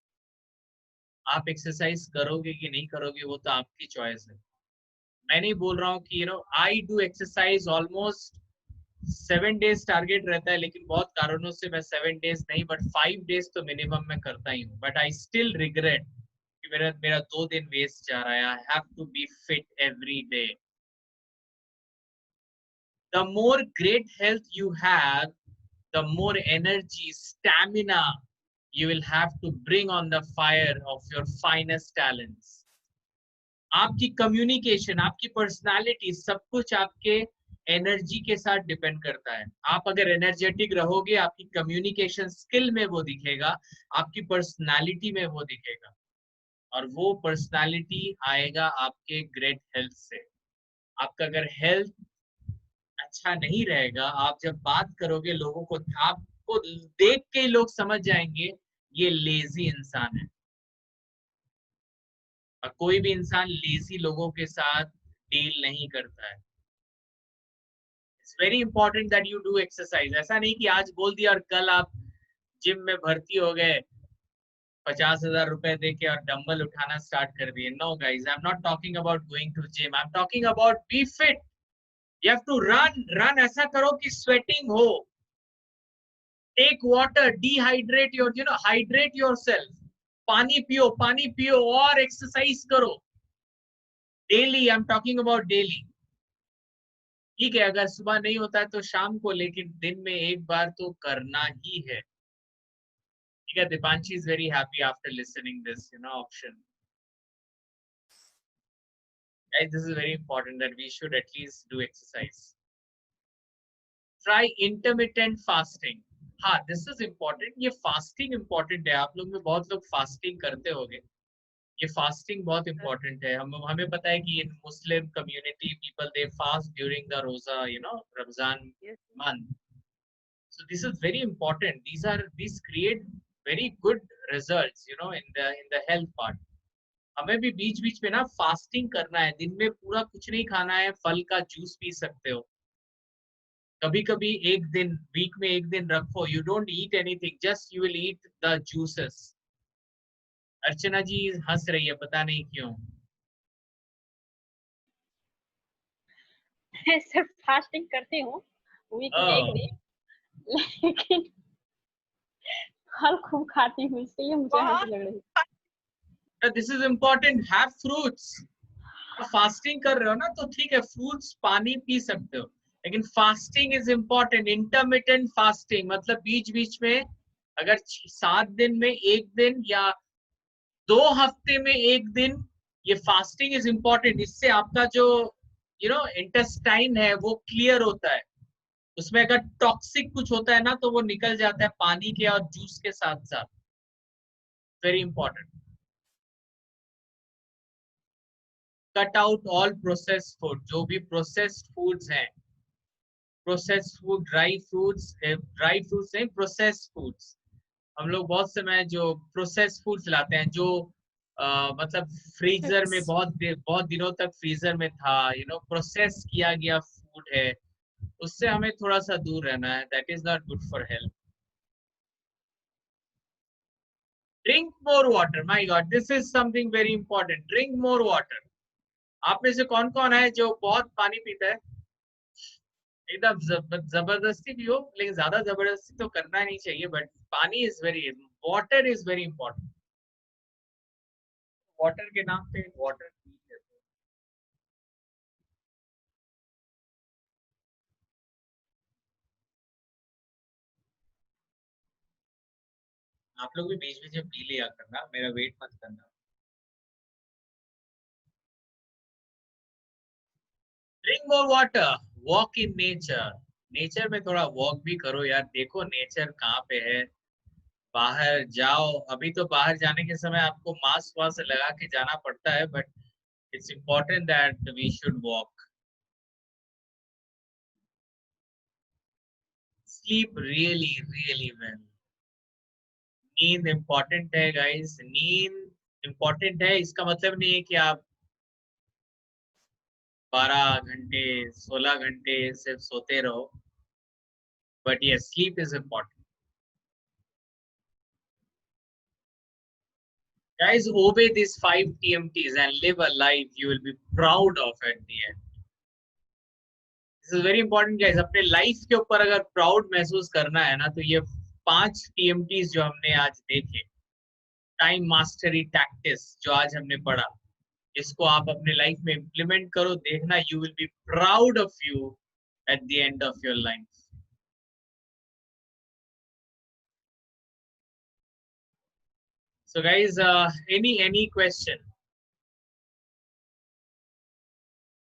आप एक्सरसाइज करोगे कि नहीं करोगे वो तो आपकी चॉइस है। मैं नहीं बोल रहा हूँ कि I do exercise almost 7 days target रहता है, लेकिन बहुत कारणों से मैं 7 डेज नहीं बट 5 डेज तो मिनिमम मैं करता ही हूँ। बट आई स्टिल रिग्रेट कि मेरा 2 दिन वेस्ट जा रहा है। I have to be fit every day. The more great health you have, the more energy, stamina you will have to bring on the fire of your finest talents. आपकी communication, आपकी personality, सब कुछ आपके energy के साथ depend करता है। आप अगर एनर्जेटिक रहोगे, आपकी कम्युनिकेशन स्किल में वो दिखेगा, आपकी पर्सनालिटी में वो दिखेगा, और वो पर्सनालिटी आएगा आपके ग्रेट हेल्थ से। आपका अगर हेल्थ अच्छा नहीं रहेगा, आप जब बात करोगे लोगों को, आपको देख के ही लोग समझ जाएंगे ये लेजी इंसान है। और कोई भी इंसान लेजी लोगों के साथ डील नहीं करता है। It's very important that you do exercise. ऐसा नहीं कि आज बोल दिया और कल आप जिम में भर्ती हो गए 50,000 रुपए दे के और डंबल उठाना स्टार्ट कर दिए। No guys, I am not talking about going to gym, I am talking about be fit. You have to run ऐसा करो कि स्वेटिंग हो। Take water, dehydrate hydrate yourself. पानी पियो और एक्सरसाइज करो daily. I am talking about daily. ठीक है, अगर सुबह नहीं होता है तो शाम को, लेकिन दिन में एक बार तो करना ही है। ठीक है, Dipanshi is very happy after listening this option. This is very important that we should at least do exercise. Try intermittent fasting. हाँ, दिस इज इम्पोर्टेंट। ये फास्टिंग इम्पोर्टेंट है। आप लोग में बहुत लोग फास्टिंग करते होंगे। ये फास्टिंग बहुत इम्पोर्टेंट है। हमें पता है कि इन Muslim community people they fast during the roza, Ramzan month. So this is very important. These create very good results, in the health part. हमें भी बीच बीच में ना फास्टिंग करना है। दिन में पूरा कुछ नहीं खाना है, फल का जूस पी सकते हो। कभी कभी एक दिन, वीक में एक दिन रखो, you don't eat anything, just you will eat the juices. Archana ji हंस रही है, पता नहीं क्यों। मैं सिर्फ फास्टिंग करती हूँ वीक में एक दिन, लेकिन फल खूब खाती हूँ, इसलिए मुझे हंसी लग रही है। This is important, have fruits. Fasting कर रहे हो ना तो ठीक है, फ्रूट्स पानी पी सकते हो, लेकिन fasting is important. Intermittent fasting मतलब बीच बीच में अगर 7 दिन में एक दिन या 2 हफ्ते में एक दिन, ये फास्टिंग इज इम्पोर्टेंट। इससे आपका जो इंटेस्टाइन है वो क्लियर होता है। उसमें अगर टॉक्सिक कुछ होता है ना तो वो निकल जाता है पानी के और जूस के साथ साथ। Very important. Cut out all processed food, जो भी प्रोसेस्ड फूड्स हैं, प्रोसेस्ड फूड, ड्राई फ्रूट्स नहीं, प्रोसेस्ड फूड्स। हम लोग बहुत समय जो प्रोसेस्ड फूड्स लाते हैं, जो मतलब फ्रीजर में बहुत दिनों तक फ्रीजर में था, प्रोसेस किया गया फूड है, उससे हमें थोड़ा सा दूर रहना है। That is not good for health. Drink more water, my God, this is something very important. Drink more water. आप में से कौन कौन है जो बहुत पानी पीता है? एकदम जबरदस्ती भी हो, लेकिन ज्यादा जबरदस्ती तो करना नहीं चाहिए, बट पानी is very, water is very important. Water के नाम पे वाटर पी लेते हैं। आप लोग भी बीच बीच में पी लिया करना, मेरा वेट मत करना। Drink more water, walk in nature. Nature में थोड़ा वॉक भी करो यार, देखो नेचर कहाँ पे है। बाहर जाओ। अभी तो बाहर जाने के समय आपको मास्क वास्क लगा के जाना पड़ता है, but it's important that we should walk. Sleep really really well. नींद इम्पोर्टेंट है गाइस, नींद इम्पोर्टेंट है। इसका मतलब नहीं है कि आप 12 घंटे 16 घंटे सिर्फ सोते रहो, बट ये sleep is important. Guys, obey these 5 TMTs and live a life you will be proud of at the end. This is very important guys. अपने लाइफ के ऊपर अगर प्राउड महसूस करना है ना, तो ये 5 TMTs जो हमने आज देखे, टाइम मास्टरी टैक्टिस जो आज हमने पढ़ा, इसको आप अपने लाइफ में इम्प्लीमेंट करो, देखना you will be proud of you at the end of your life. So guys, any question?